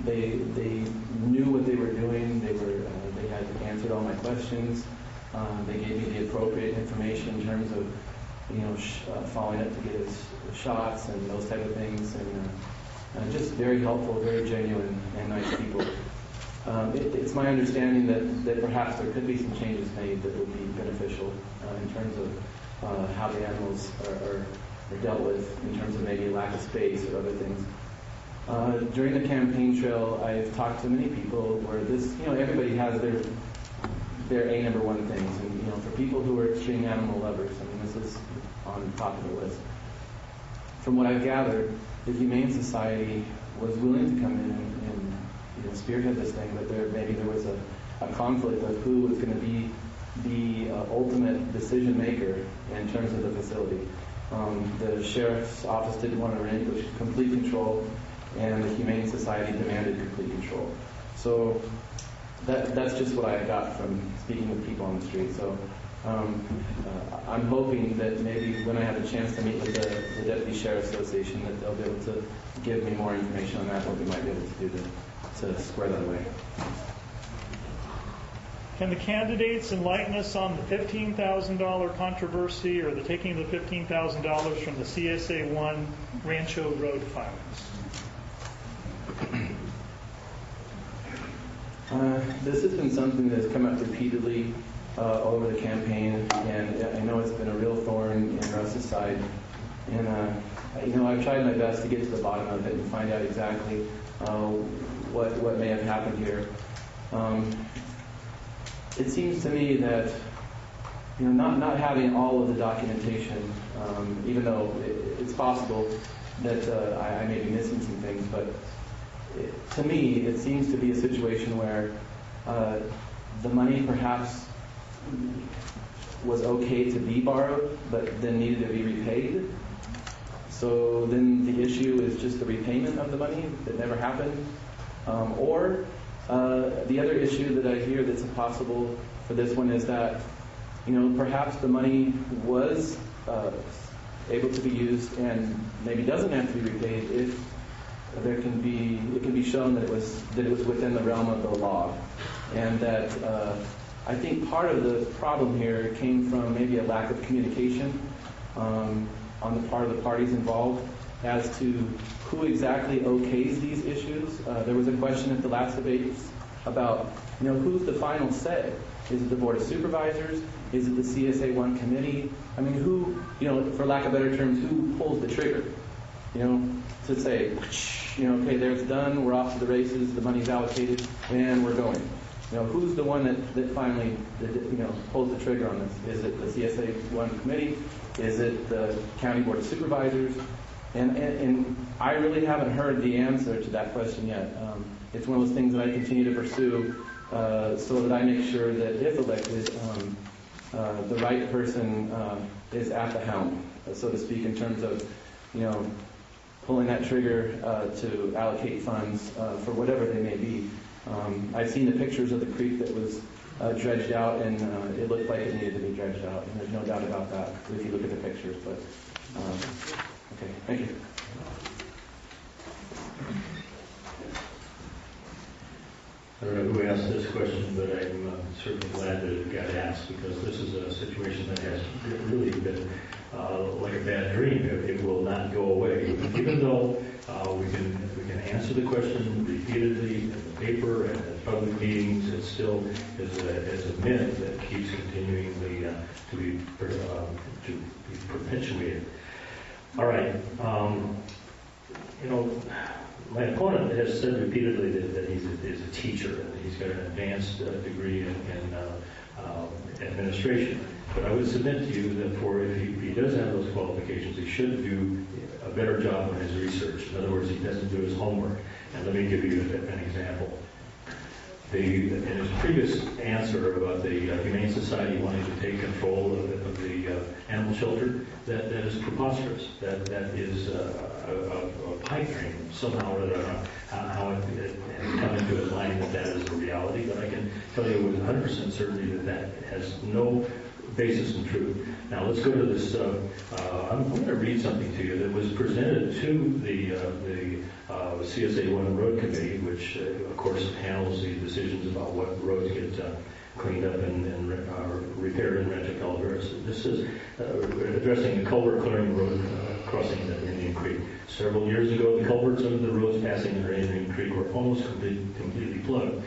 They knew what they were doing. They had answered all my questions. They gave me the appropriate information in terms of following up to get his shots and those type of things, and just very helpful, very genuine, and nice people. It's my understanding that perhaps there could be some changes made that would be beneficial in terms of how the animals are dealt with, in terms of maybe lack of space or other things. During the campaign trail, I've talked to many people where everybody has their number one things, and for people who are extreme animal lovers, this is on top of the list. From what I've gathered, the Humane Society was willing to come in and spearhead this thing, but maybe there was a conflict of who was going to be the ultimate decision maker in terms of the facility. The sheriff's office didn't want to relinquish complete control, and the Humane Society demanded complete control. So that's just what I got from speaking with people on the street. So I'm hoping that maybe when I have a chance to meet with the Deputy Sheriff's Association, that they'll be able to give me more information on that, what we might be able to do to square that away. Can the candidates enlighten us on the $15,000 controversy or the taking of the $15,000 from the CSA1 Rancho Road funds? This has been something that's come up repeatedly all over the campaign, and I know it's been a real thorn in Russ's side. And I've tried my best to get to the bottom of it and find out exactly what may have happened here. It seems to me that not having all of the documentation, even though it's possible that I may be missing some things, but to me it seems to be a situation where the money perhaps was okay to be borrowed, but then needed to be repaid. So then the issue is just the repayment of the money that never happened. Or the other issue that I hear that's possible for this one is that, perhaps the money was able to be used and maybe doesn't have to be repaid if it can be shown that it was within the realm of the law, and that I think part of the problem here came from maybe a lack of communication on the part of the parties involved as to who exactly okays these issues. There was a question at the last debates about, who's the final say? Is it the Board of Supervisors? Is it the CSA1 committee? I mean, who, for lack of better terms, who pulls the trigger? To say, okay, there's done, we're off to the races, the money's allocated, and we're going. Who's the one that finally, pulls the trigger on this? Is it the CSA1 committee? Is it the County Board of Supervisors? And I really haven't heard the answer to that question yet. It's one of those things that I continue to pursue so that I make sure that if elected, the right person is at the helm, so to speak, in terms of, pulling that trigger to allocate funds for whatever they may be. I've seen the pictures of the creek that was dredged out, and it looked like it needed to be dredged out, and there's no doubt about that if you look at the pictures. But okay, thank you. I don't know who asked this question, but I'm certainly glad that it got asked, because this is a situation that has really been like a bad dream. It will not go away, even though we can answer the question repeatedly in the paper and at public meetings. It still is a myth that keeps continuing to be perpetuated. All right. My opponent has said repeatedly that he's a teacher and he's got an advanced degree in administration. But I would submit to you that if he does have those qualifications, he should do a better job on his research. In other words, he doesn't do his homework. And let me give you an example. In his previous answer about the Humane Society wanting to take control of the animal shelter, that is preposterous. That is a pipe dream somehow or other. How it come into his mind that is a reality, but I can tell you with 100% certainty that has no basis in truth. Now let's go to this. I'm going to read something to you that was presented to the CSA1 Road Committee, which of course handles the decisions about what roads get cleaned up and repaired in Rancho Calaveras. This is addressing the culvert clearing road crossing the Indian Creek. Several years ago, the culverts under the roads passing the Indian Creek were almost completely plugged.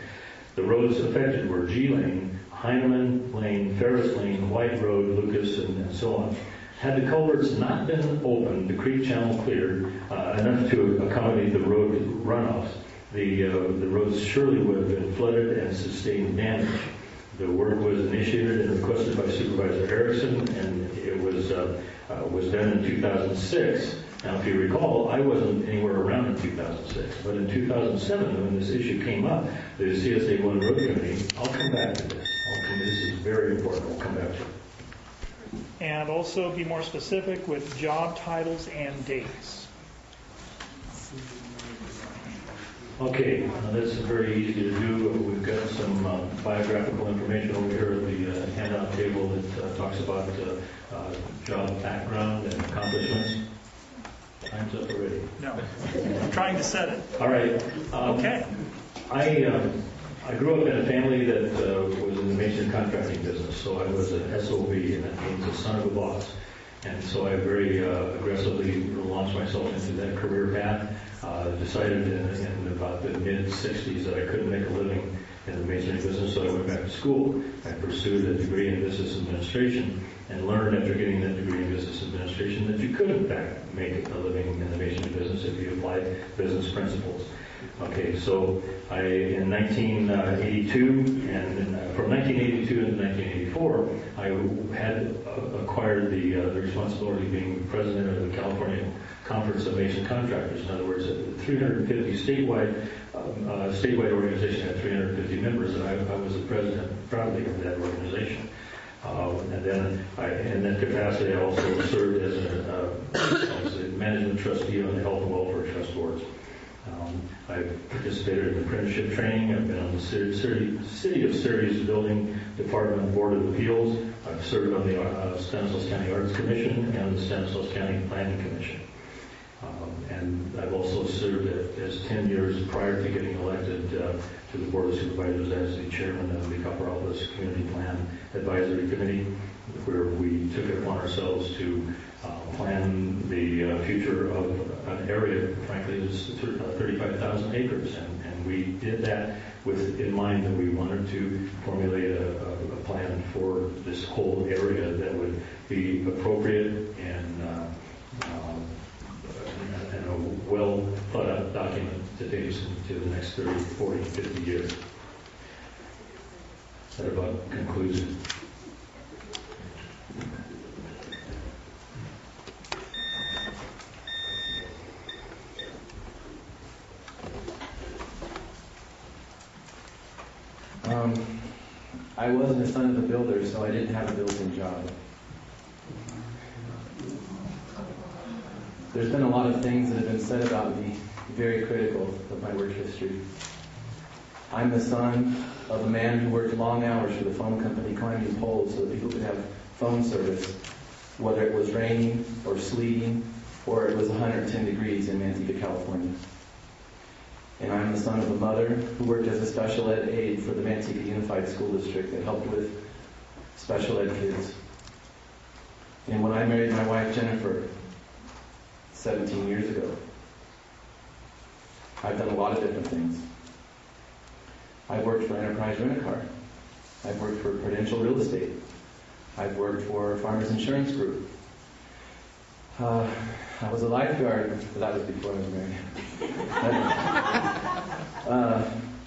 The roads affected were G Lane, Heineman Lane, Ferris Lane, White Road, Lucas, and so on. Had the culverts not been opened, the creek channel cleared enough to accommodate the road runoffs, the roads surely would have been flooded and sustained damage. The work was initiated and requested by Supervisor Erickson, and it was done in 2006. Now, if you recall, I wasn't anywhere around in 2006, but in 2007, when this issue came up, the CSA1 Road Committee, I'll come back to this. This is very important. I'll come back to it. And also be more specific with job titles and dates. Okay, that's very easy to do. We've got some biographical information over here at the handout table that talks about job background and accomplishments. Time's up already. No, I'm trying to set it. All right. Okay. I grew up in a family that was in the major contracting business, so I was an SOB, and that means a son of a boss. And so I very aggressively launched myself into that career path. Decided in about the mid-'60s that I couldn't make a living in the masonry business, so I went back to school. I pursued a degree in business administration and learned after getting that degree in business administration that you could in fact make a living in the masonry business if you applied business principles. Okay, so in 1982, and from 1982 to 1984, I had acquired the responsibility of being president of the California Conference of Mason Contractors. In other words, 350 statewide organization had 350 members, and I was the president proudly of that organization. And then in that capacity, I also served as a management trustee on the Health and Welfare Trust boards. I participated in apprenticeship training. I've been on the City of Syracuse Building Department Board of Appeals. I've served on the Stanislaus County Arts Commission and the Stanislaus County Planning Commission. And I've also served as 10 years prior to getting elected to the Board of Supervisors as the chairman of the Copperalbus Community Plan Advisory Committee, where we took it upon ourselves to plan the future of an area, frankly, is 35,000 acres. And we did that with in mind that we wanted to formulate a plan for this whole area that would be appropriate and a well thought out document to take us into the next 30, 40, 50 years. That about concludes it. I wasn't a son of a builder, so I didn't have a built-in job. There's been a lot of things that have been said about me, very critical of my work history. I'm the son of a man who worked long hours for the phone company climbing poles so that people could have phone service, whether it was raining or sleeting or it was 110 degrees in Manteca, California. And I'm the son of a mother who worked as a special ed aide for the Manteca Unified School District that helped with special ed kids. And when I married my wife, Jennifer, 17 years ago, I've done a lot of different things. I've worked for Enterprise Rent-A-Car. I've worked for Prudential Real Estate. I've worked for Farmers Insurance Group. I was a lifeguard, but that was before I was married.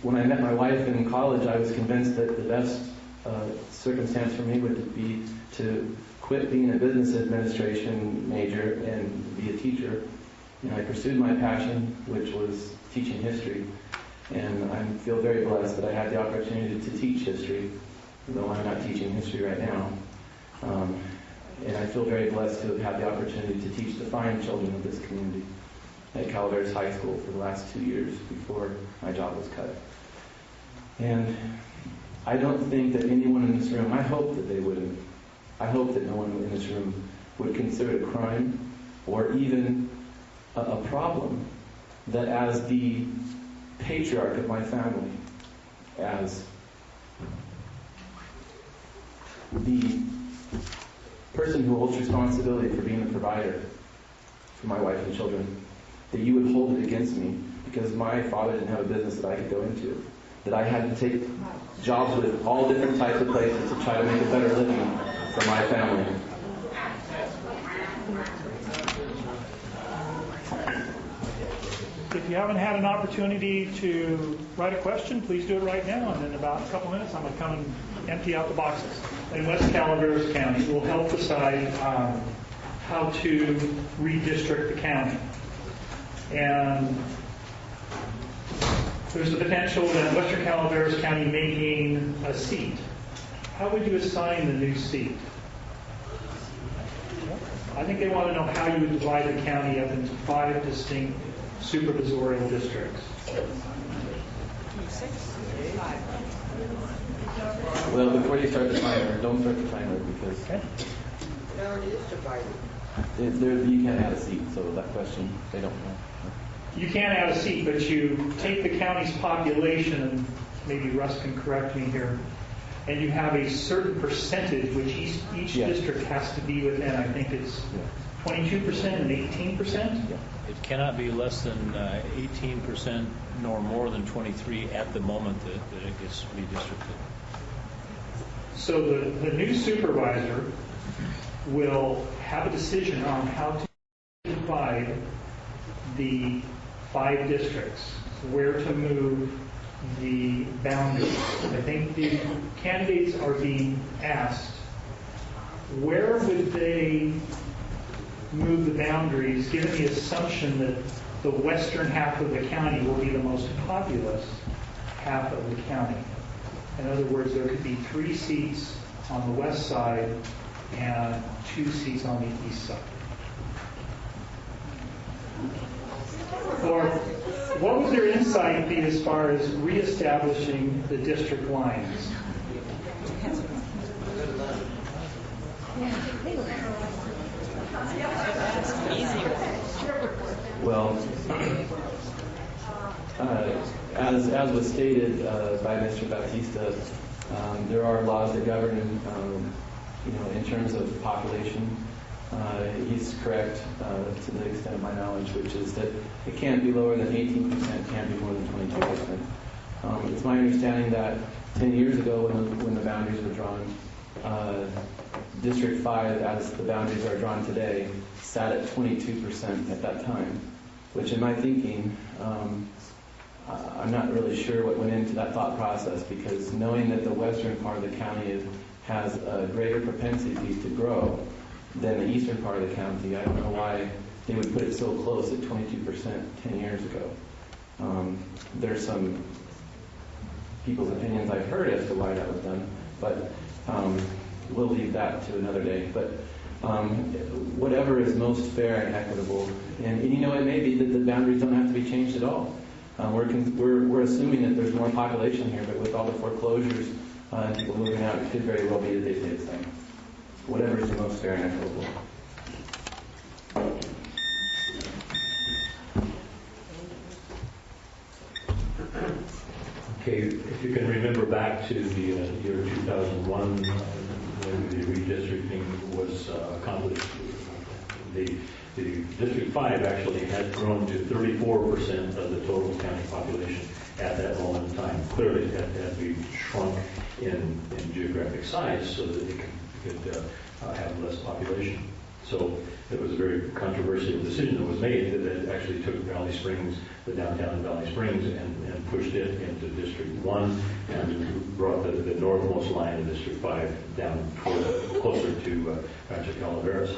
When I met my wife in college, I was convinced that the best circumstance for me would be to quit being a business administration major and be a teacher. And I pursued my passion, which was teaching history. And I feel very blessed that I had the opportunity to teach history, though I'm not teaching history right now. And I feel very blessed to have had the opportunity to teach the fine children of this community at Calaveras High School for the last 2 years before my job was cut. And I don't think that anyone in this room, I hope that they wouldn't, I hope that no one in this room would consider it a crime or even a problem that as the patriarch of my family, as the person who holds responsibility for being a provider for my wife and children, that you would hold it against me because my father didn't have a business that I could go into, that I had to take jobs with all different types of places to try to make a better living for my family. If you haven't had an opportunity to write a question, please do it right now, and in about a couple minutes I'm going to come and empty out the boxes. In West Calaveras County, we'll help decide how to redistrict the county. And there's the potential that Western Calaveras County may gain a seat. How would you assign the new seat? I think they want to know how you would divide the county up into 5 distinct supervisorial districts. Well, before you start the timer, don't start the timer because No, it is divided. you can't add a seat, so that question, they don't know. You can't add a seat, but you take the county's population, and maybe Russ can correct me here, and you have a certain percentage which each Yeah. district has to be within. I think it's 22% and 18%? It cannot be less than 18% nor more than 23 at the moment that it gets redistricted. So the new supervisor will have a decision on how to divide the 5 districts, where to move the boundaries. I think the candidates are being asked, where would they move the boundaries, given the assumption that the western half of the county will be the most populous half of the county. In other words, there could be 3 seats on the west side and 2 seats on the east side. Or what would their insight be as far as reestablishing the district lines? Well, as was stated by Mr. Bautista, there are laws that govern, in terms of population. He's correct to the extent of my knowledge, which is that it can't be lower than 18%, can't be more than 22%. It's my understanding that 10 years ago, when the boundaries were drawn, District 5, as the boundaries are drawn today, sat at 22% at that time, which in my thinking, I'm not really sure what went into that thought process, because knowing that the western part of the county has a greater propensity to grow than the eastern part of the county, I don't know why they would put it so close at 22% 10 years ago. There's some people's opinions I've heard as to why that was done, but we'll leave that to another day. But whatever is most fair and equitable, and it may be that the boundaries don't have to be changed at all. We're assuming that there's more population here, but with all the foreclosures and people moving out, it could very well be that they stay the same. Whatever is the most fair and equitable. Okay, if you can remember back to the year 2001, when the redistricting was accomplished, the District 5 actually had grown to 34% of the total county population at that moment in time. Clearly, it had to be shrunk in geographic size so that it could have less population. So it was a very controversial decision that was made that actually took Valley Springs, the downtown Valley Springs, and pushed it into District 1 and brought the northmost line of District 5 down closer to Rancho Calaveras.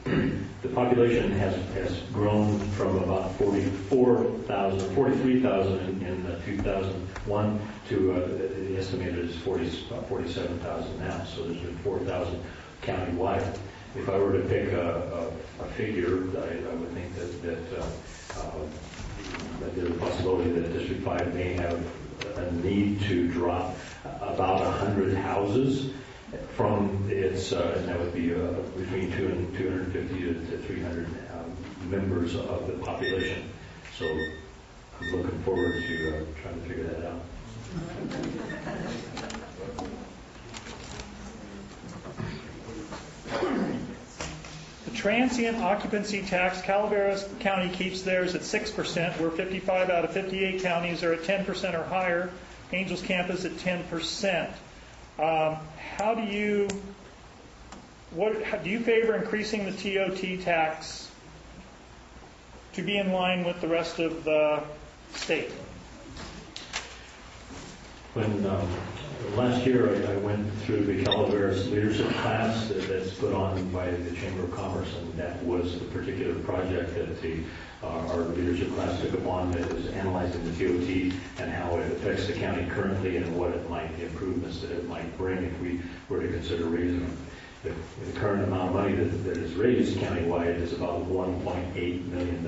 The population has grown from about 43,000 in 2001 to the estimated is 47,000 now. So there's been 4,000 countywide. If I were to pick a figure, I would think that there's a possibility that District 5 may have a need to drop about 100 houses from its, and that would be between 250 to 300 members of the population. So I'm looking forward to trying to figure that out. The transient occupancy tax, Calaveras County keeps theirs at 6%, where 55 out of 58 counties are at 10% or higher. Angels Campus at 10%. Do you favor increasing the TOT tax to be in line with the rest of the state? When last year I went through the Calaveras leadership class that's put on by the Chamber of Commerce, and that was the particular project that our leadership class took upon, that is analyzing the TOT and how it affects the county currently and what it might, the improvements that it might bring if we were to consider raising them. The current amount of money that is raised countywide is about $1.8 million.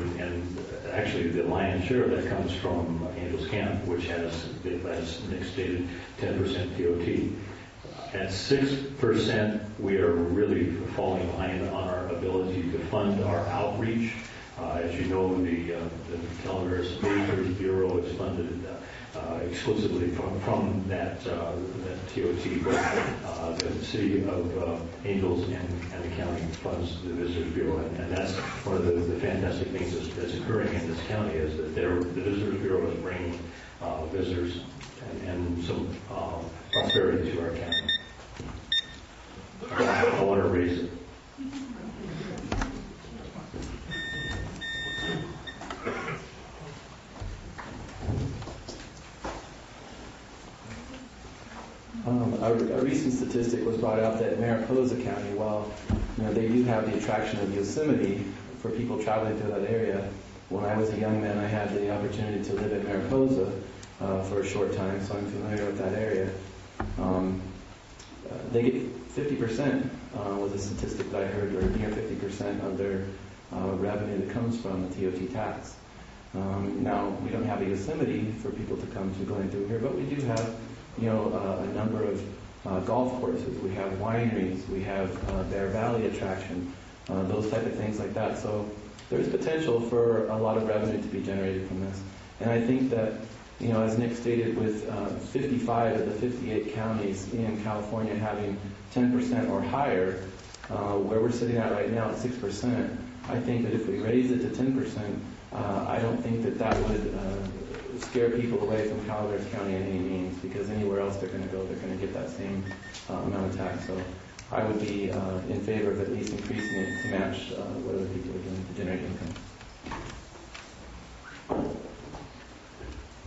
And actually the lion's share of that comes from Angels Camp, which has, as Nick stated, 10% TOT. At 6%, we are really falling behind on our ability to fund our outreach. As you know, the Calaveras Visitors Bureau is funded exclusively from that TOT, but the city of Angels and the county funds the Visitors Bureau, and that's one of the fantastic things that's occurring in this county is that the Visitors Bureau is bringing visitors and some prosperity to our county. I want to raise it. A recent statistic was brought out that Mariposa County, while they do have the attraction of Yosemite for people traveling through that area, when I was a young man, I had the opportunity to live in Mariposa for a short time, so I'm familiar with that area. They get 50% was a statistic that I heard, or near 50% of their revenue that comes from the TOT tax. Now, we don't have a Yosemite for people to come to going through here, but we do have a number of golf courses. We have wineries. We have Bear Valley attraction, those type of things like that. So there's potential for a lot of revenue to be generated from this. And I think that, as Nick stated, with 55 of the 58 counties in California having 10% or higher, where we're sitting at right now at 6%, I think that if we raise it to 10%, I don't think that would scare people away from Calaveras County in any means, because anywhere else they're going to go, they're going to get that same amount of tax. So I would be in favor of at least increasing it to match what other people are doing to generate income.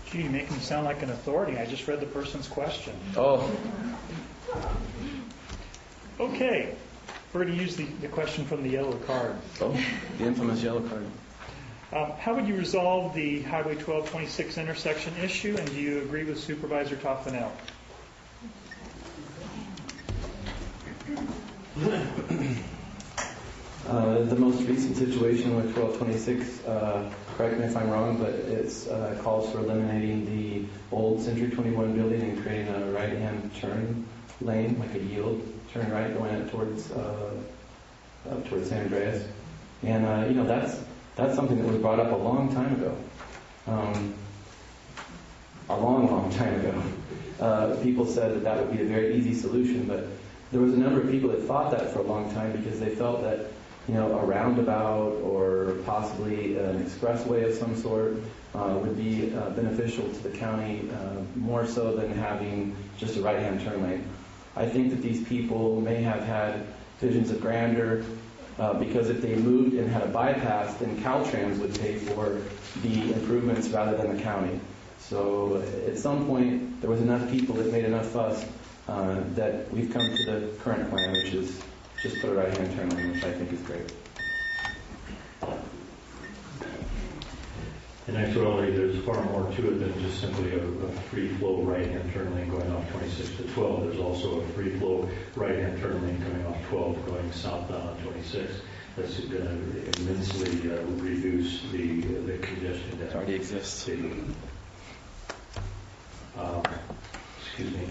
Gee, you make me sound like an authority. I just read the person's question. Oh. Okay, we're going to use the question from the yellow card. Oh, the infamous yellow card. How would you resolve the Highway 1226 intersection issue, and do you agree with Supervisor Toffanell? The most recent situation with 1226, correct me if I'm wrong, but it calls for eliminating the old Century 21 building and creating a right-hand turn lane, like a yield turn right going up towards San Andreas. And, that's something that was brought up a long time ago. A long time ago. People said that would be a very easy solution, but there was a number of people that thought that for a long time because they felt that, a roundabout or possibly an expressway of some sort would be beneficial to the county more so than having just a right-hand turn lane. I think that these people may have had visions of grandeur, because if they moved and had a bypass, then Caltrans would pay for the improvements rather than the county. So at some point, there was enough people that made enough fuss that we've come to the current plan, which is just put a right-hand turn lane, which I think is great. In actuality, there's far more to it than just simply a free-flow right-hand turn lane going off 26 to 12. There's also a free-flow right-hand turn lane coming off 12 going southbound on 26. That's going to immensely reduce the congestion that already exists. Excuse me.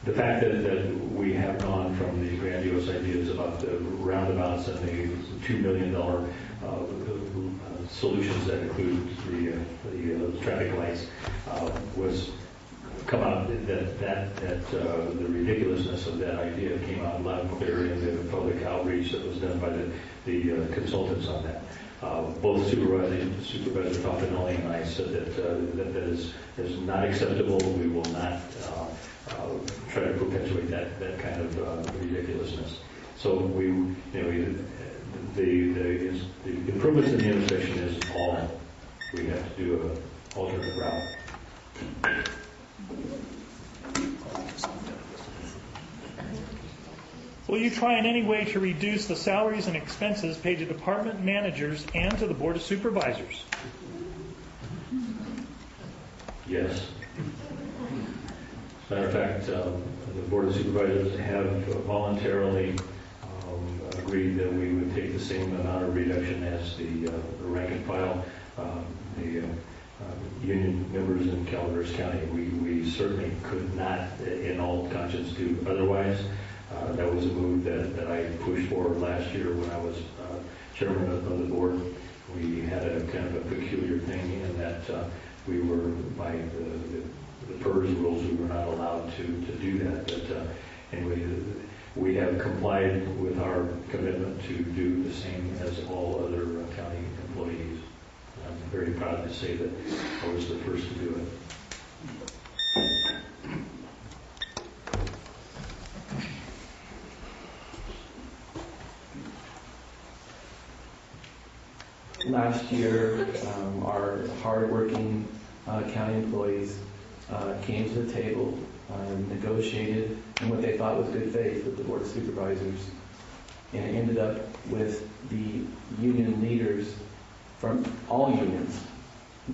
The fact that we have gone from the grandiose ideas about the roundabouts and the $2 million solutions that include the traffic lights was come out that the ridiculously of that idea came out loud and clear in the public outreach that was done by the consultants on that. Both Supervisor Toffanelli and I said that is not acceptable. We will not try to perpetuate that kind of ridiculousness. So the improvements in the intersection is all. We have to do an alternate route. Will you try in any way to reduce the salaries and expenses paid to department managers and to the Board of Supervisors? Yes. As a matter of fact, the Board of Supervisors have voluntarily agreed that we would take the same amount of reduction as the rank and file, the union members in Calaveras County. We certainly could not, in all conscience, do otherwise. That was a move that I pushed for last year when I was chairman of the board. We had a kind of a peculiar thing in that we were, by the PERS rules, we were not allowed to do that. But anyway, we have complied with our commitment to do the same as all other county employees. I'm very proud to say that I was the first to do it. Last year, our hardworking county employees came to the table, negotiated in what they thought was good faith with the Board of Supervisors, and it ended up with the union leaders from all unions,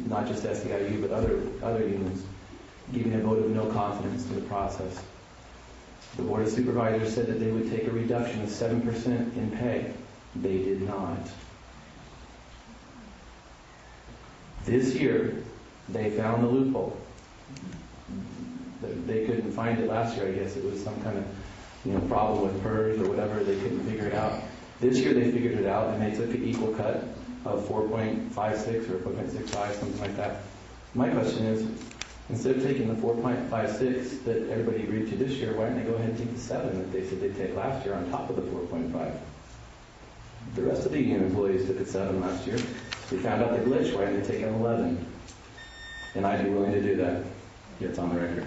not just SEIU, but other unions, giving a vote of no confidence to the process. The Board of Supervisors said that they would take a reduction of 7% in pay. They did not. This year, they found the loophole. They couldn't find it last year. I guess it was some kind of problem with PERS or whatever. They couldn't figure it out. This year they figured it out, and they took an equal cut of 4.56 or 4.65, something like that. My question is, instead of taking the 4.56 that everybody agreed to this year, why didn't they go ahead and take the 7 that they said they'd take last year on top of the 4.5? The rest of the union employees took a 7 last year. We found out the glitch. Why didn't they take an 11? And I'd be willing to do that. It's on the record.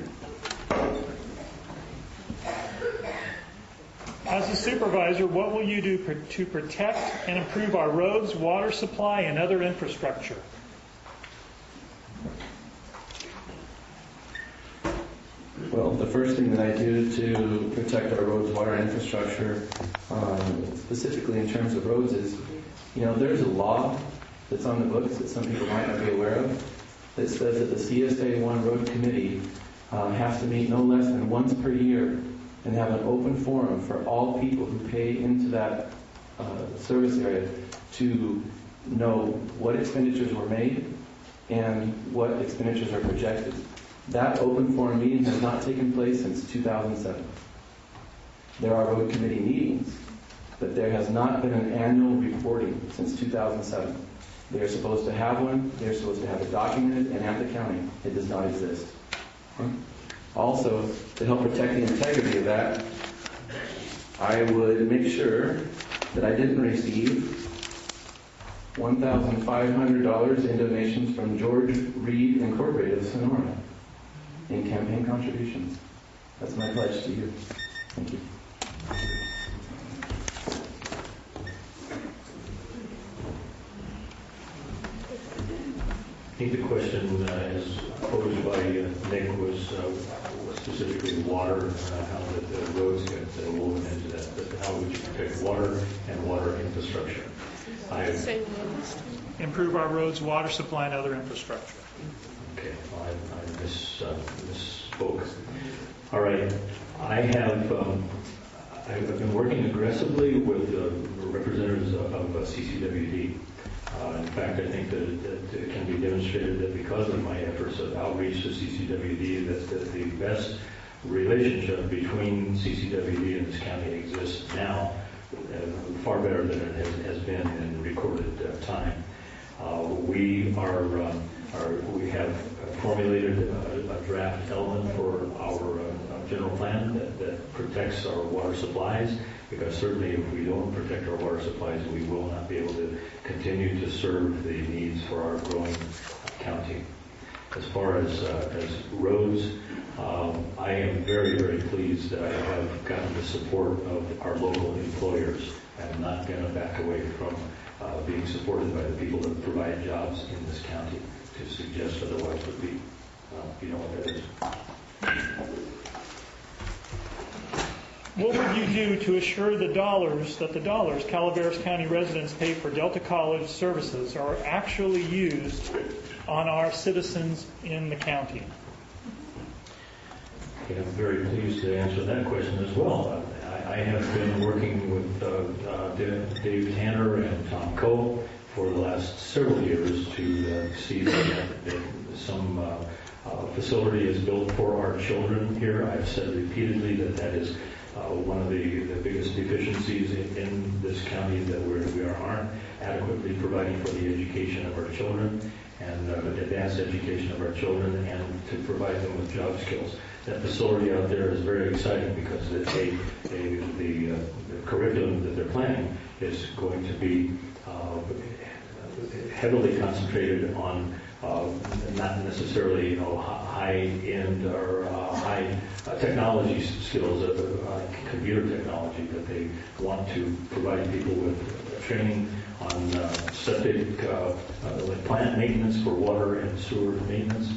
As a supervisor, what will you do to protect and improve our roads, water supply, and other infrastructure? Well, the first thing that I do to protect our roads, water, and infrastructure, specifically in terms of roads, is, there's a law that's on the books that some people might not be aware of that says that the CSA 1 Road Committee has to meet no less than once per year and have an open forum for all people who pay into that service area to know what expenditures were made and what expenditures are projected. That open forum meeting has not taken place since 2007. There are road committee meetings, but there has not been an annual reporting since 2007. They are supposed to have one. They're supposed to have it documented and at the county. It does not exist. Also, to help protect the integrity of that, I would make sure that I didn't receive $1,500 in donations from George Reed Incorporated of Sonora in campaign contributions. That's my pledge to you. Thank you. I think the question as posed by Nick was specifically water, how the roads get woven into that. But how would you protect water and water infrastructure? Improve our roads, water supply, and other infrastructure. Okay, well, I misspoke. All right, I've been working aggressively with representatives of CCWD. In fact, I think that it can be demonstrated that because of my efforts of outreach to CCWD, that the best relationship between CCWD and this county exists now, far better than it has been in recorded time. We have formulated a draft element for our general plan that protects our water supplies, because certainly if we don't protect our water supplies, we will not be able to continue to serve the needs for our growing county. As far as roads, I am very, very pleased that I have gotten the support of our local employers. I'm not going to back away from being supported by the people that provide jobs in this county. To suggest otherwise would be, you know what that is. What would you do to assure the dollars Calaveras County residents pay for Delta College services are actually used on our citizens in the county? Okay, I'm very pleased to answer that question as well. I have been working with Dave Tanner and Tom Coe for the last several years to see that some facility is built for our children here. I've said repeatedly that is one of the biggest deficiencies in this county, that we aren't adequately providing for the education of our children and advanced education of our children, and to provide them with job skills. That facility out there is very exciting because the curriculum that they're planning is going to be heavily concentrated on not necessarily high-end or high technology skills, computer technology, but they want to provide people with training on septic, like plant maintenance for water and sewer maintenance.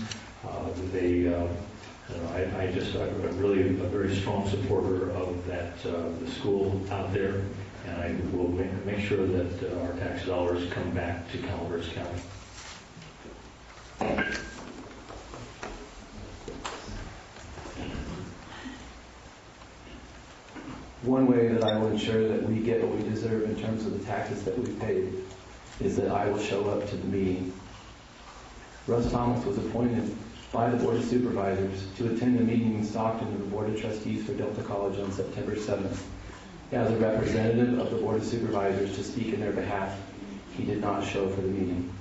I'm really a very strong supporter of that, the school out there, and I will make sure that our tax dollars come back to Calaveras County. One way that I will ensure that we get what we deserve in terms of the taxes that we've paid is that I will show up to the meeting. Russ Thomas was appointed by the Board of Supervisors to attend a meeting in Stockton of the Board of Trustees for Delta College on September 7th. As a representative of the Board of Supervisors to speak in their behalf, he did not show for the meeting.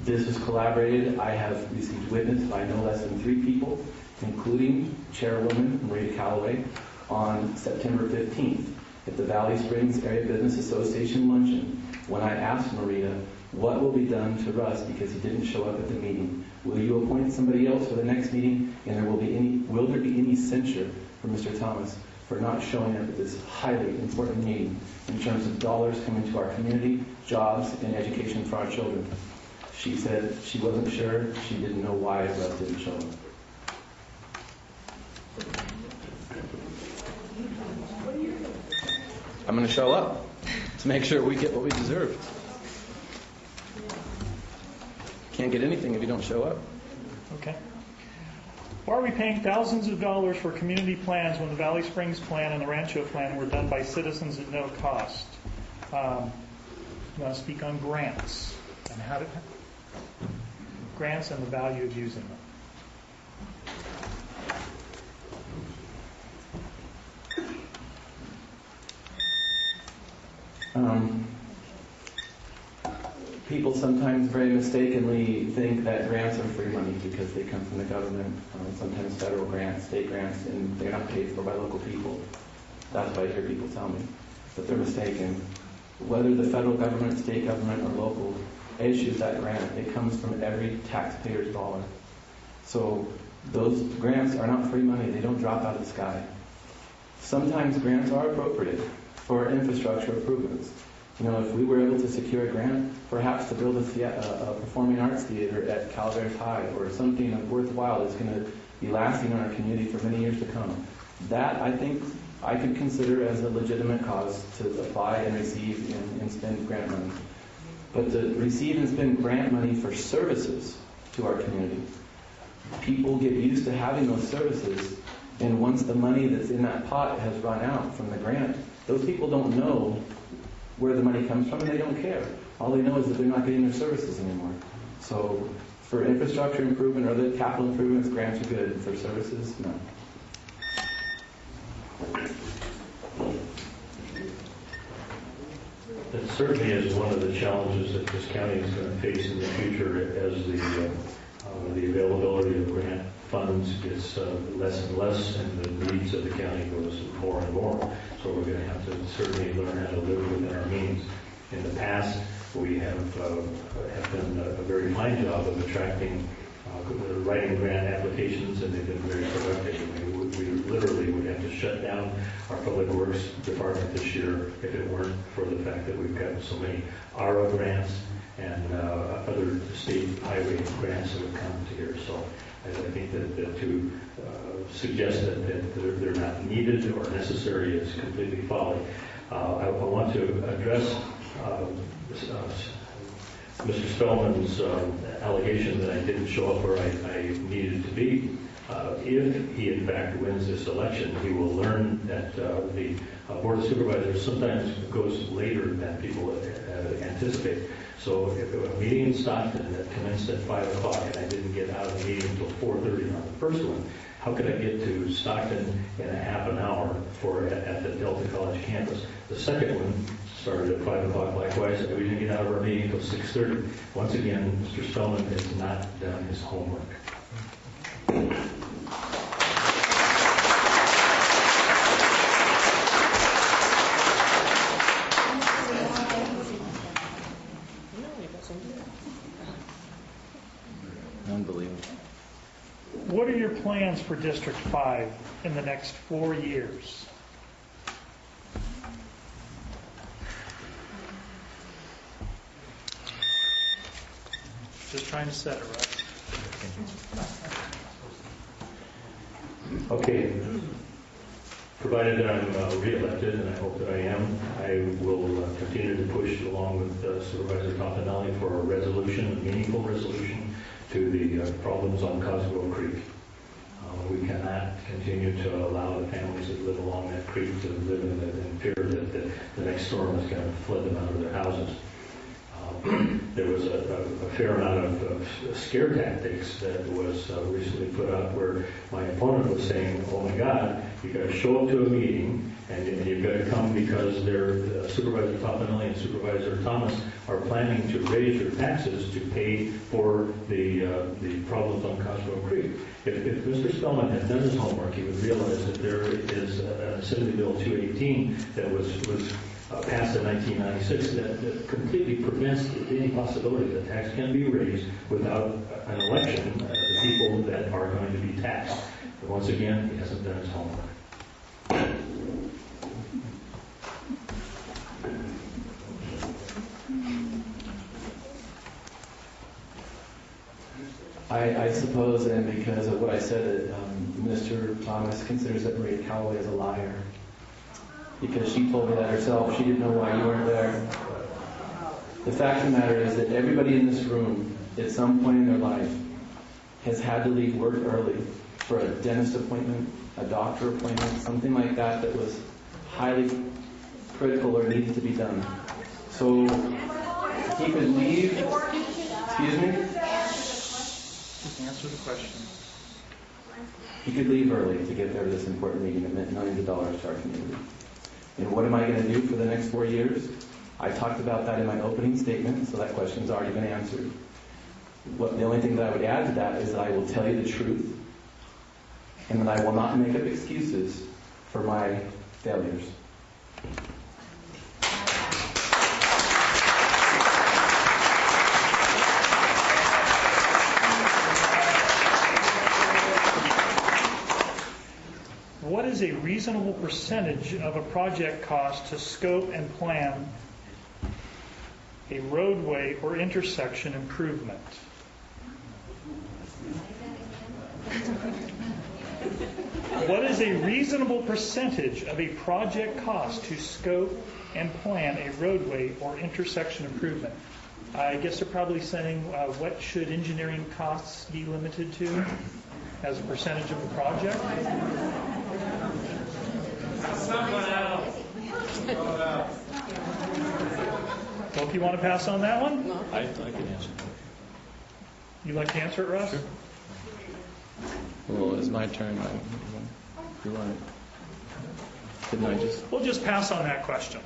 This was collaborated. I have received witness by no less than 3 people, including Chairwoman Marita Calloway, on September 15th at the Valley Springs Area Business Association luncheon, when I asked Marita what will be done to Russ because he didn't show up at the meeting. Will you appoint somebody else for the next meeting, and will there be any censure for Mr. Thomas for not showing up at this highly important meeting in terms of dollars coming to our community, jobs, and education for our children? She said she wasn't sure. She didn't know why Russ didn't show up. I'm going to show up to make sure we get what we deserve. Can't get anything if you don't show up. Okay. Why are we paying thousands of dollars for community plans when the Valley Springs plan and the Rancho plan were done by citizens at no cost? I'm going to speak on grants and grants and the value of using them. People sometimes very mistakenly think that grants are free money because they come from the government, sometimes federal grants, state grants, and they're not paid for by local people. That's what I hear people tell me. But they're mistaken. Whether the federal government, state government, or local issues that grant, it comes from every taxpayer's dollar. So those grants are not free money. They don't drop out of the sky. Sometimes grants are appropriate for infrastructure improvements. You know, if we were able to secure a grant, perhaps to build a performing arts theater at Calaveras High, or something worthwhile that's going to be lasting in our community for many years to come, that I think I could consider as a legitimate cause to apply and receive and spend grant money. But to receive and spend grant money for services to our community, people get used to having those services, and once the money that's in that pot has run out from the grant, those people don't know where the money comes from, and they don't care. All they know is that they're not getting their services anymore. So for infrastructure improvement or other capital improvements, grants are good. For services, no. That certainly is one of the challenges that this county is going to face in the future as the availability of grant funds gets less and less, and the needs of the county goes more and more. So we're going to have to certainly learn how to live within our means. In the past, we have done a very fine job of attracting, writing grant applications, and they've been very productive. We literally would have to shut down our Public Works Department this year if it weren't for the fact that we've got so many ARA grants and other state highway grants that have come to here. So I think that to suggest that they're not needed or necessary is completely folly. I want to address Mr. Spellman's allegation that I didn't show up where I needed to be. If he in fact wins this election, he will learn that the Board of Supervisors sometimes goes later than people anticipate. So if a meeting in Stockton that commenced at 5 o'clock and I didn't get out of the meeting until 4:30 on the first one, how could I get to Stockton in a half an hour at the Delta College campus? The second one started at 5 o'clock likewise, and we didn't get out of our meeting until 6:30. Once again, Mr. Spellman has not done his homework. Unbelievable. What are your plans for District 5 in the next 4 years? Just trying to set it right. Okay. Provided that I'm re-elected, and I hope that I am, I will continue to push along with Supervisor Campanelli for a resolution, a meaningful resolution to the problems on Cosgrove Creek. We cannot continue to allow the families that live along that creek to live in fear that the next storm is going to flood them out of their houses. There was a fair amount of scare tactics that was recently put out where my opponent was saying, oh my God, you've got to show up to a meeting and you've got to come because Supervisor Campanelli and Supervisor Thomas are planning to raise your taxes to pay for the problems on Cosgrove Creek. If Mr. Spellman had done his homework, he would realize that there is an Assembly Bill 218 that was passed in 1996 that completely prevents any possibility that tax can be raised without an election of the people that are going to be taxed. But once again, he hasn't done his homework. I suppose, and because of what I said, that Mr. Thomas considers that Maria Calloway is a liar. Because she told me that herself. She didn't know why you weren't there. The fact of the matter is that everybody in this room, at some point in their life, has had to leave work early for a dentist appointment, a doctor appointment, something like that that was highly critical or needed to be done. So he could leave. Excuse me? Just answer the question. He could leave early to get there to this important meeting that meant millions of dollars to our community. And what am I going to do for the next 4 years? I talked about that in my opening statement, so that question's already been answered. The only thing that I would add to that is that I will tell you the truth, and that I will not make up excuses for my failures. What is a reasonable percentage of a project cost to scope and plan a roadway or intersection improvement? What is a reasonable percentage of a project cost to scope and plan a roadway or intersection improvement? I guess they're probably saying, what should engineering costs be limited to as a percentage of the project? Well, if you want to pass on that one? I can answer. You'd like to answer it, Russ? Sure. Well, it's my turn. You want it? Didn't I just? We'll just pass on that question.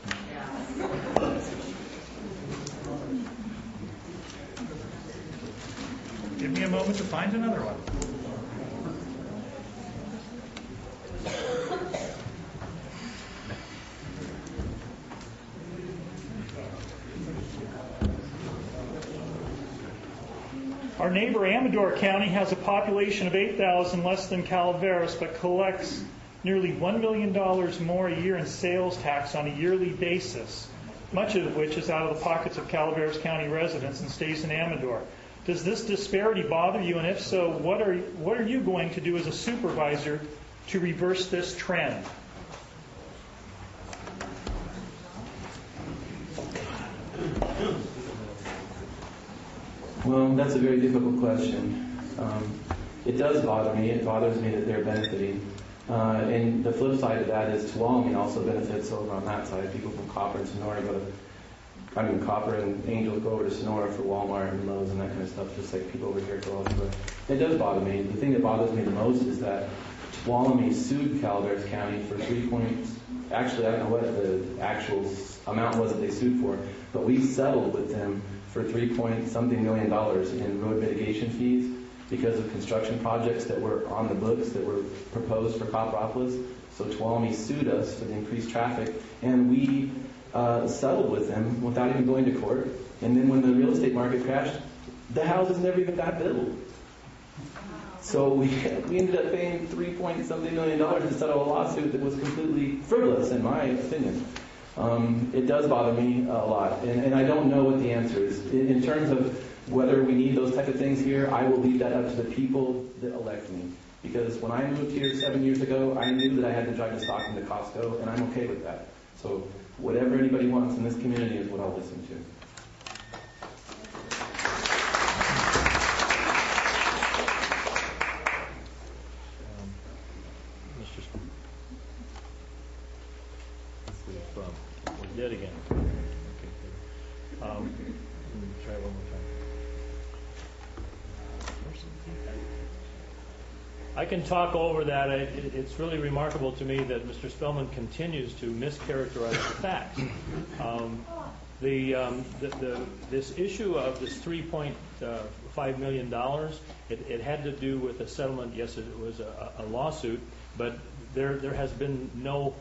Give me a moment to find another one. Our neighbor Amador County has a population of 8,000 less than Calaveras, but collects nearly $1 million more a year in sales tax on a yearly basis, much of which is out of the pockets of Calaveras County residents and stays in Amador. Does this disparity bother you? And if so, what are you going to do as a supervisor to reverse this trend? Well, that's a very difficult question. It does bother me. It bothers me that they're benefiting. And the flip side of that is Tuolumne also benefits over on that side. People from Copper and Sonora go to Copper and Angel go over to Sonora for Walmart and Lowe's and that kind of stuff, just like people over here go elsewhere. It does bother me. The thing that bothers me the most is that Tuolumne sued Calaveras County for 3 points. Actually, I don't know what the actual amount was that they sued for, but we settled with them for $3-something million in road mitigation fees because of construction projects that were on the books that were proposed for Copperopolis. So Tuolumne sued us for the increased traffic, and we settled with them without even going to court. And then when the real estate market crashed, the houses never even got built. So we ended up paying $3-something million to settle a lawsuit that was completely frivolous, in my opinion. It does bother me a lot, and I don't know what the answer is. In terms of whether we need those type of things here, I will leave that up to the people that elect me. Because when I moved here 7 years ago, I knew that I had to drive to Stockton to Costco, and I'm okay with that. So whatever anybody wants in this community is what I'll listen to. We're dead again. Okay, good. Try one more time. I can talk over that. It's really remarkable to me that Mr. Spellman continues to mischaracterize the facts. This issue of this $3.5 million, it had to do with a settlement. Yes, it was a lawsuit, but there has been no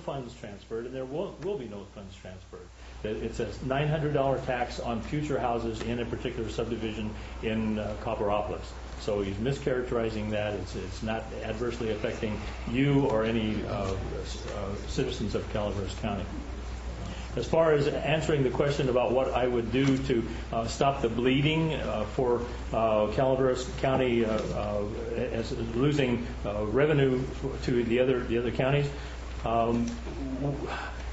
funds transferred, and there will be no funds transferred. It's a $900 tax on future houses in a particular subdivision in Copperopolis. So he's mischaracterizing that. It's not adversely affecting you or any citizens of Calaveras County. As far as answering the question about what I would do to stop the bleeding for Calaveras County as losing revenue to the other counties,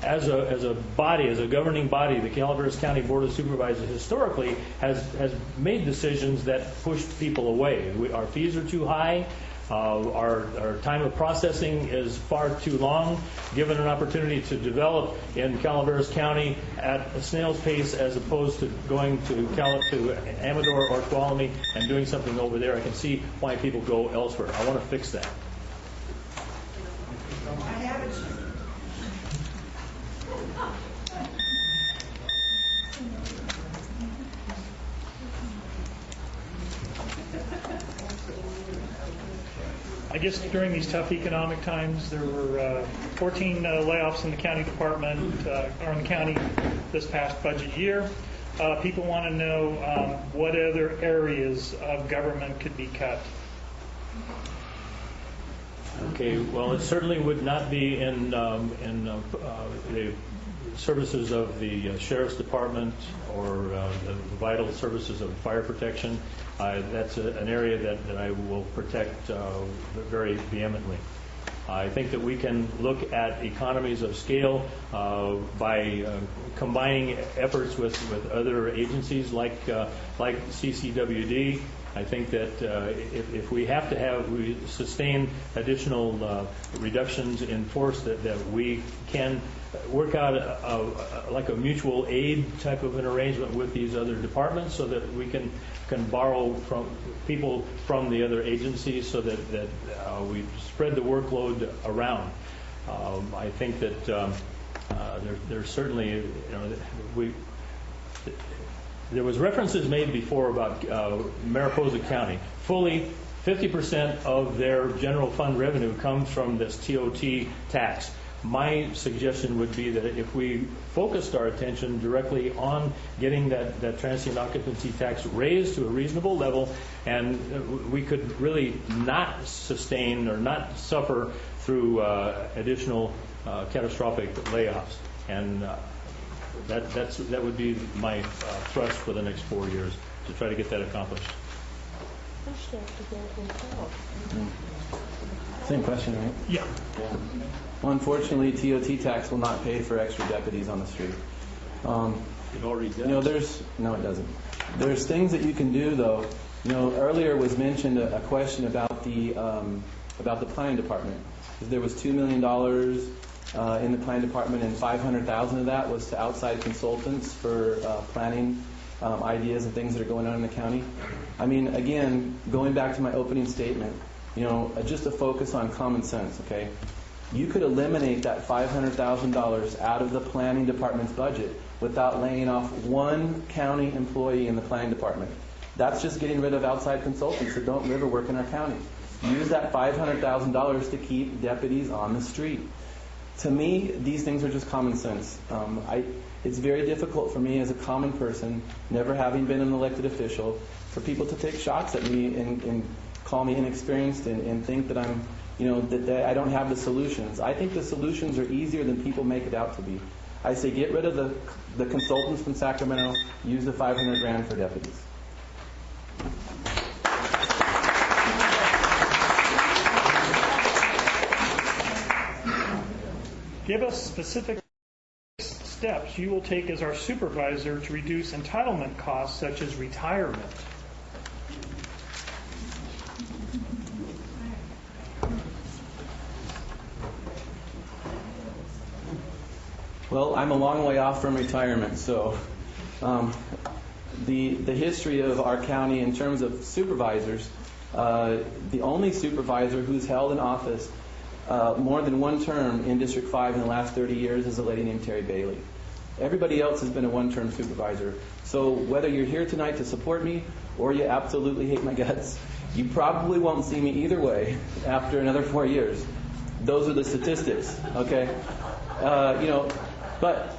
as a body, as a governing body, the Calaveras County Board of Supervisors historically has made decisions that push people away. Our fees are too high. Our time of processing is far too long. Given an opportunity to develop in Calaveras County at a snail's pace as opposed to going to Amador or Tuolumne and doing something over there, I can see why people go elsewhere. I want to fix that. I guess during these tough economic times, there were 14 layoffs in the county department, or in the county this past budget year. People want to know what other areas of government could be cut. Okay, well, it certainly would not be in the services of the Sheriff's Department or the vital services of fire protection. That's an area that I will protect very vehemently. I think that we can look at economies of scale by combining efforts with other agencies like CCWD. I think that if we have to we sustain additional reductions in force, that we can work out like a mutual aid type of an arrangement with these other departments so that we can borrow from people from the other agencies so that we spread the workload around. I think that there's certainly, there was references made before about Mariposa County. Fully 50% of their general fund revenue comes from this TOT tax. My suggestion would be that if we focused our attention directly on getting that transient occupancy tax raised to a reasonable level, and we could really not sustain or not suffer through additional catastrophic layoffs. And that would be my thrust for the next 4 years, to try to get that accomplished. Same question, right? Yeah. Well, unfortunately, TOT tax will not pay for extra deputies on the street. It already does. No, it doesn't. There's things that you can do, though. Earlier was mentioned a question about the planning department. There was $2 million in the planning department, and $500,000 of that was to outside consultants for planning ideas and things that are going on in the county. I mean, again, going back to my opening statement, just a focus on common sense, okay? You could eliminate that $500,000 out of the planning department's budget without laying off one county employee in the planning department. That's just getting rid of outside consultants that don't live or work in our county. Use that $500,000 to keep deputies on the street. To me, these things are just common sense. It's very difficult for me as a common person, never having been an elected official, for people to take shots at me and call me inexperienced and think that I'm, that I don't have the solutions. I think the solutions are easier than people make it out to be. I say get rid of the consultants from Sacramento, use the $500,000 for deputies. Give us specific steps you will take as our supervisor to reduce entitlement costs such as retirement. Well, I'm a long way off from retirement, so the history of our county in terms of supervisors, the only supervisor who's held an office more than one term in District 5 in the last 30 years is a lady named Terry Bailey. Everybody else has been a one-term supervisor. So whether you're here tonight to support me or you absolutely hate my guts, you probably won't see me either way after another 4 years. Those are the statistics, okay? But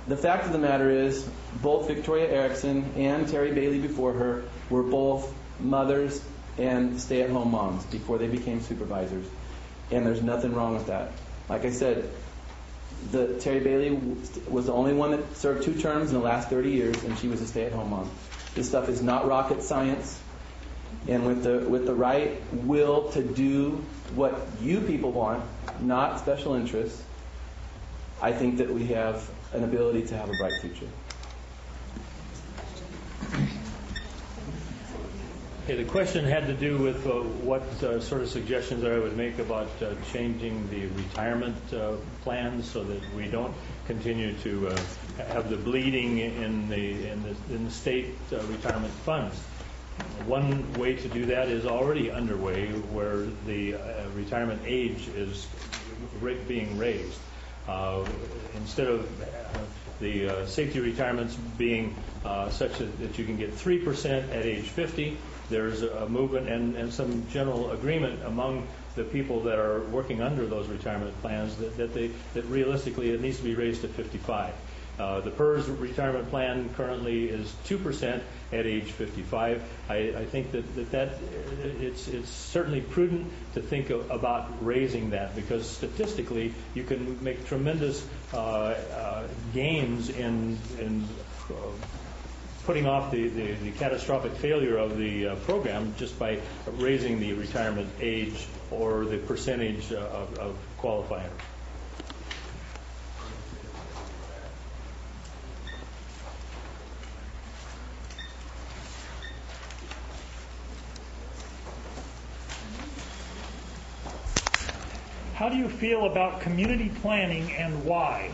the fact of the matter is both Victoria Erickson and Terry Bailey before her were both mothers and stay-at-home moms before they became supervisors. And there's nothing wrong with that. Like I said, Terry Bailey was the only one that served 2 terms in the last 30 years, and she was a stay-at-home mom. This stuff is not rocket science. And with the right will to do what you people want, not special interests, I think that we have an ability to have a bright future. Okay, the question had to do with what sort of suggestions I would make about changing the retirement plans so that we don't continue to have the bleeding in the state retirement funds. One way to do that is already underway, where the retirement age is being raised. Instead of the safety retirements being such that you can get 3% at age 50, there's a movement and some general agreement among the people that are working under those retirement plans that realistically it needs to be raised to 55. The PERS retirement plan currently is 2% at age 55. I think that it's certainly prudent to think about raising that, because statistically you can make tremendous gains in putting off the catastrophic failure of the program just by raising the retirement age or the percentage of qualifiers. How do you feel about community planning and why?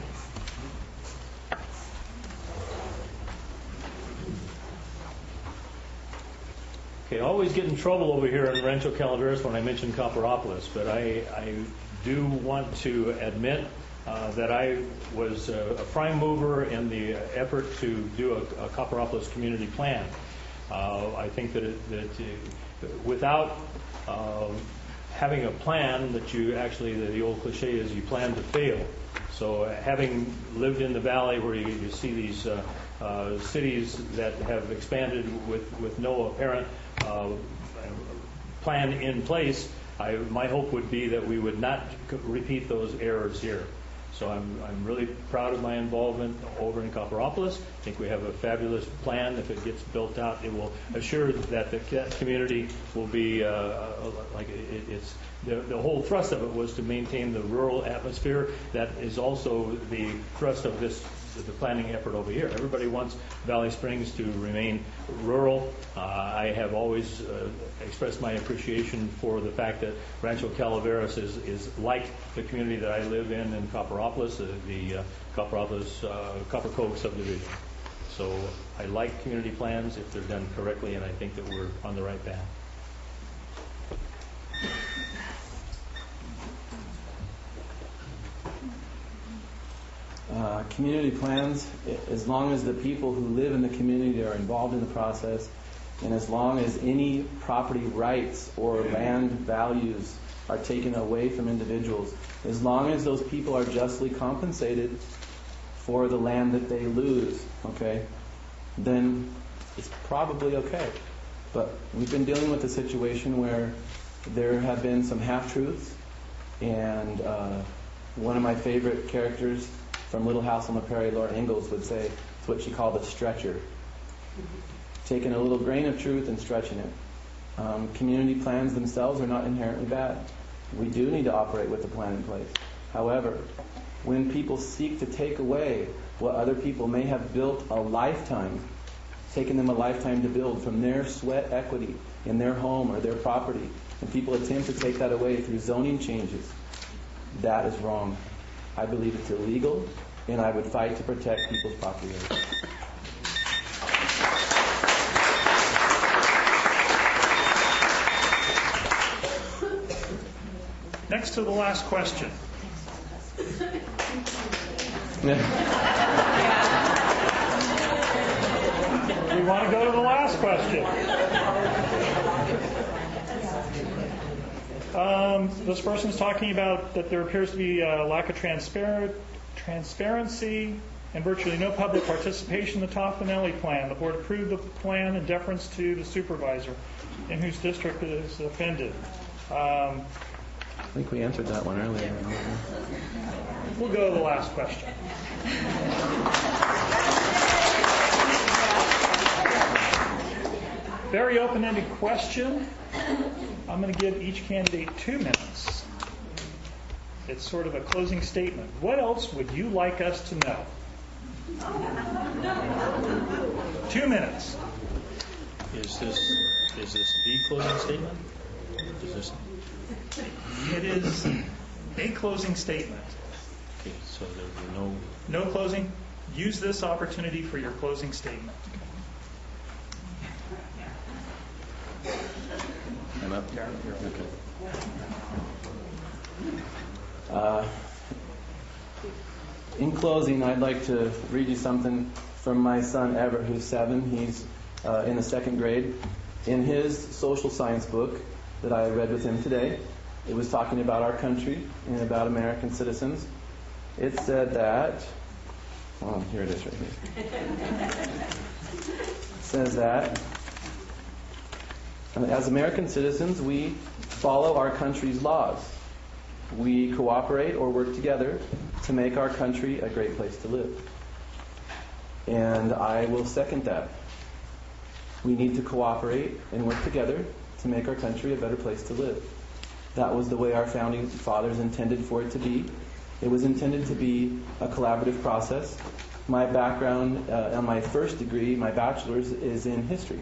Okay, I always get in trouble over here in Rancho Calaveras when I mention Copperopolis, but I do want to admit that I was a prime mover in the effort to do a Copperopolis community plan. I think that without having a plan, that you actually, the old cliche is you plan to fail. So having lived in the valley where you see these cities that have expanded with no apparent plan in place, my hope would be that we would not repeat those errors here. So I'm really proud of my involvement over in Copperopolis. I think we have a fabulous plan. If it gets built out, it will assure that that community will be like it's. The whole thrust of it was to maintain the rural atmosphere. That is also the thrust of this the planning effort over here. Everybody wants Valley Springs to remain rural. I have always expressed my appreciation for the fact that Rancho Calaveras is like the community that I live in Copperopolis, the Copperopolis Copper Cove subdivision. So I like community plans if they're done correctly, and I think that we're on the right path. Community plans, as long as the people who live in the community are involved in the process, and as long as any property rights or land values are taken away from individuals, as long as those people are justly compensated for the land that they lose, okay, then it's probably okay. But we've been dealing with a situation where there have been some half-truths, and one of my favorite characters from Little House on the Prairie, Laura Ingalls, would say it's what she called a stretcher. Taking a little grain of truth and stretching it. Community plans themselves are not inherently bad. We do need to operate with a plan in place. However, when people seek to take away what other people may have built a lifetime, taken them a lifetime to build from their sweat equity in their home or their property, and people attempt to take that away through zoning changes, that is wrong. I believe it's illegal, and I would fight to protect people's property rights. Next to the last question. We want to go to the last question. This person is talking about that there appears to be a lack of transparency and virtually no public participation in the Toffenelli plan. The board approved the plan in deference to the supervisor in whose district it is offended. I think we answered that one earlier. We'll go to the last question. Very open-ended question. I'm going to give each candidate 2 minutes. It's sort of a closing statement. What else would you like us to know? 2 minutes. Is this the closing statement? It is a closing statement. Okay, so there were No closing. Use this opportunity for your closing statement. I'm up. Okay. In closing, I'd like to read you something from my son Everett, who's 7. He's in the 2nd grade. In his social science book that I read with him today, it was talking about our country and about American citizens. It said that, here it is right here. It says that as American citizens, we follow our country's laws. We cooperate or work together to make our country a great place to live. And I will second that. We need to cooperate and work together to make our country a better place to live. That was the way our founding fathers intended for it to be. It was intended to be a collaborative process. My background on my first degree, my bachelor's, is in history.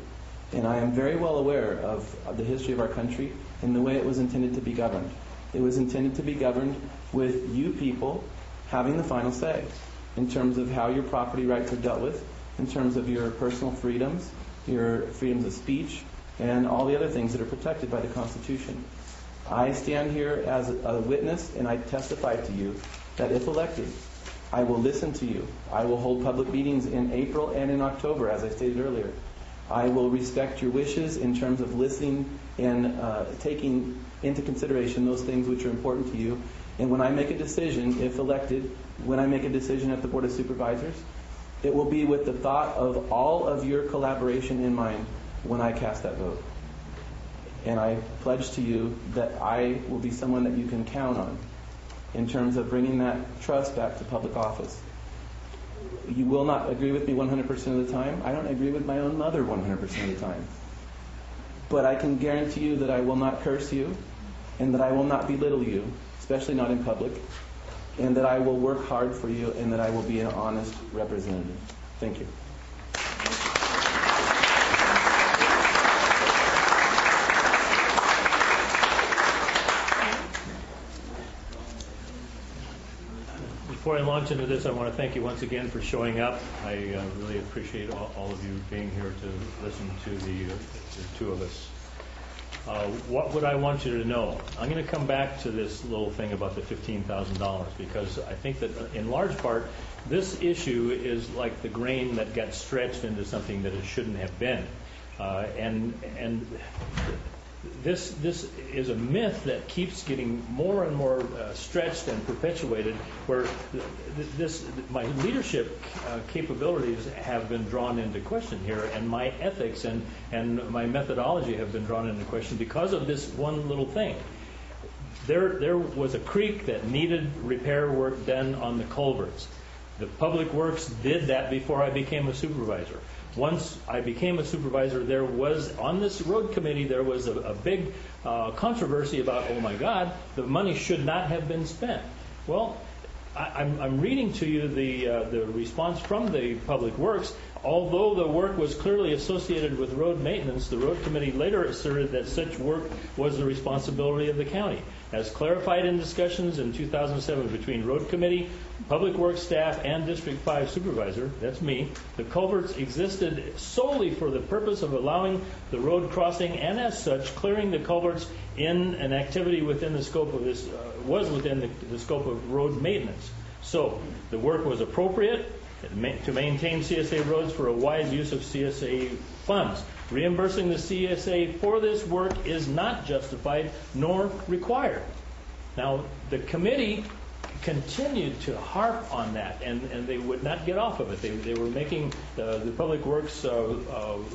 And I am very well aware of the history of our country and the way it was intended to be governed. It was intended to be governed with you people having the final say in terms of how your property rights are dealt with, in terms of your personal freedoms, your freedoms of speech, and all the other things that are protected by the Constitution. I stand here as a witness, and I testify to you that if elected, I will listen to you. I will hold public meetings in April and in October, as I stated earlier. I will respect your wishes in terms of listening and taking into consideration those things which are important to you. And when I make a decision, if elected, when I make a decision at the Board of Supervisors, it will be with the thought of all of your collaboration in mind when I cast that vote. And I pledge to you that I will be someone that you can count on in terms of bringing that trust back to public office. You will not agree with me 100% of the time. I don't agree with my own mother 100% of the time. But I can guarantee you that I will not curse you and that I will not belittle you, especially not in public. and that I will work hard for you, and that I will be an honest representative. Thank you. Before I launch into this, I want to thank you once again for showing up. I really appreciate all of you being here to listen to the two of us. What would I want you to know? I'm going to come back to this little thing about the $15,000 because I think that in large part this issue is like the grain that got stretched into something that it shouldn't have been. And this is a myth that keeps getting more and more stretched and perpetuated, where my leadership capabilities have been drawn into question here, and my ethics and my methodology have been drawn into question because of this one little thing. There was a creek that needed repair work done on the culverts. The Public Works did that before I became a supervisor. Once I became a supervisor, there was, on this road committee, there was a big controversy about, oh my God, the money should not have been spent. Well, I'm reading to you the response from the Public Works. Although the work was clearly associated with road maintenance, the road committee later asserted that such work was the responsibility of the county. As clarified in discussions in 2007 between road committee, Public Works staff, and District 5 supervisor, that's me, the culverts existed solely for the purpose of allowing the road crossing, and as such, clearing the culverts in an activity within the scope of this, was within the scope of road maintenance. So, the work was appropriate to maintain CSA roads for a wise use of CSA funds. Reimbursing the CSA for this work is not justified nor required. Now, the committee continued to harp on that, and they would not get off of it. They were making the Public Works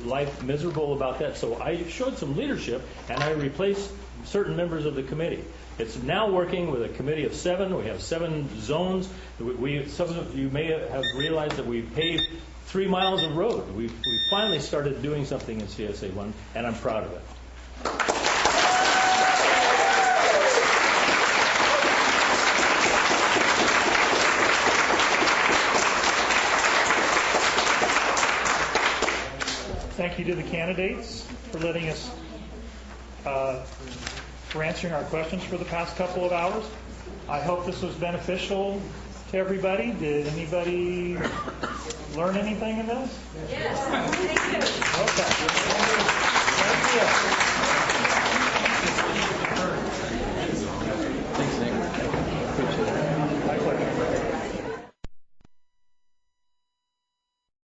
life miserable about that. So I showed some leadership, and I replaced certain members of the committee. It's now working with a committee of 7. We have 7 zones. Some of you may have realized that we paved 3 miles of road. We finally started doing something in CSA 1, and I'm proud of it. Thank you to the candidates for letting us, for answering our questions for the past couple of hours. I hope this was beneficial to everybody. Did anybody learn anything in this? Yes. Thank you. Okay. Thank you.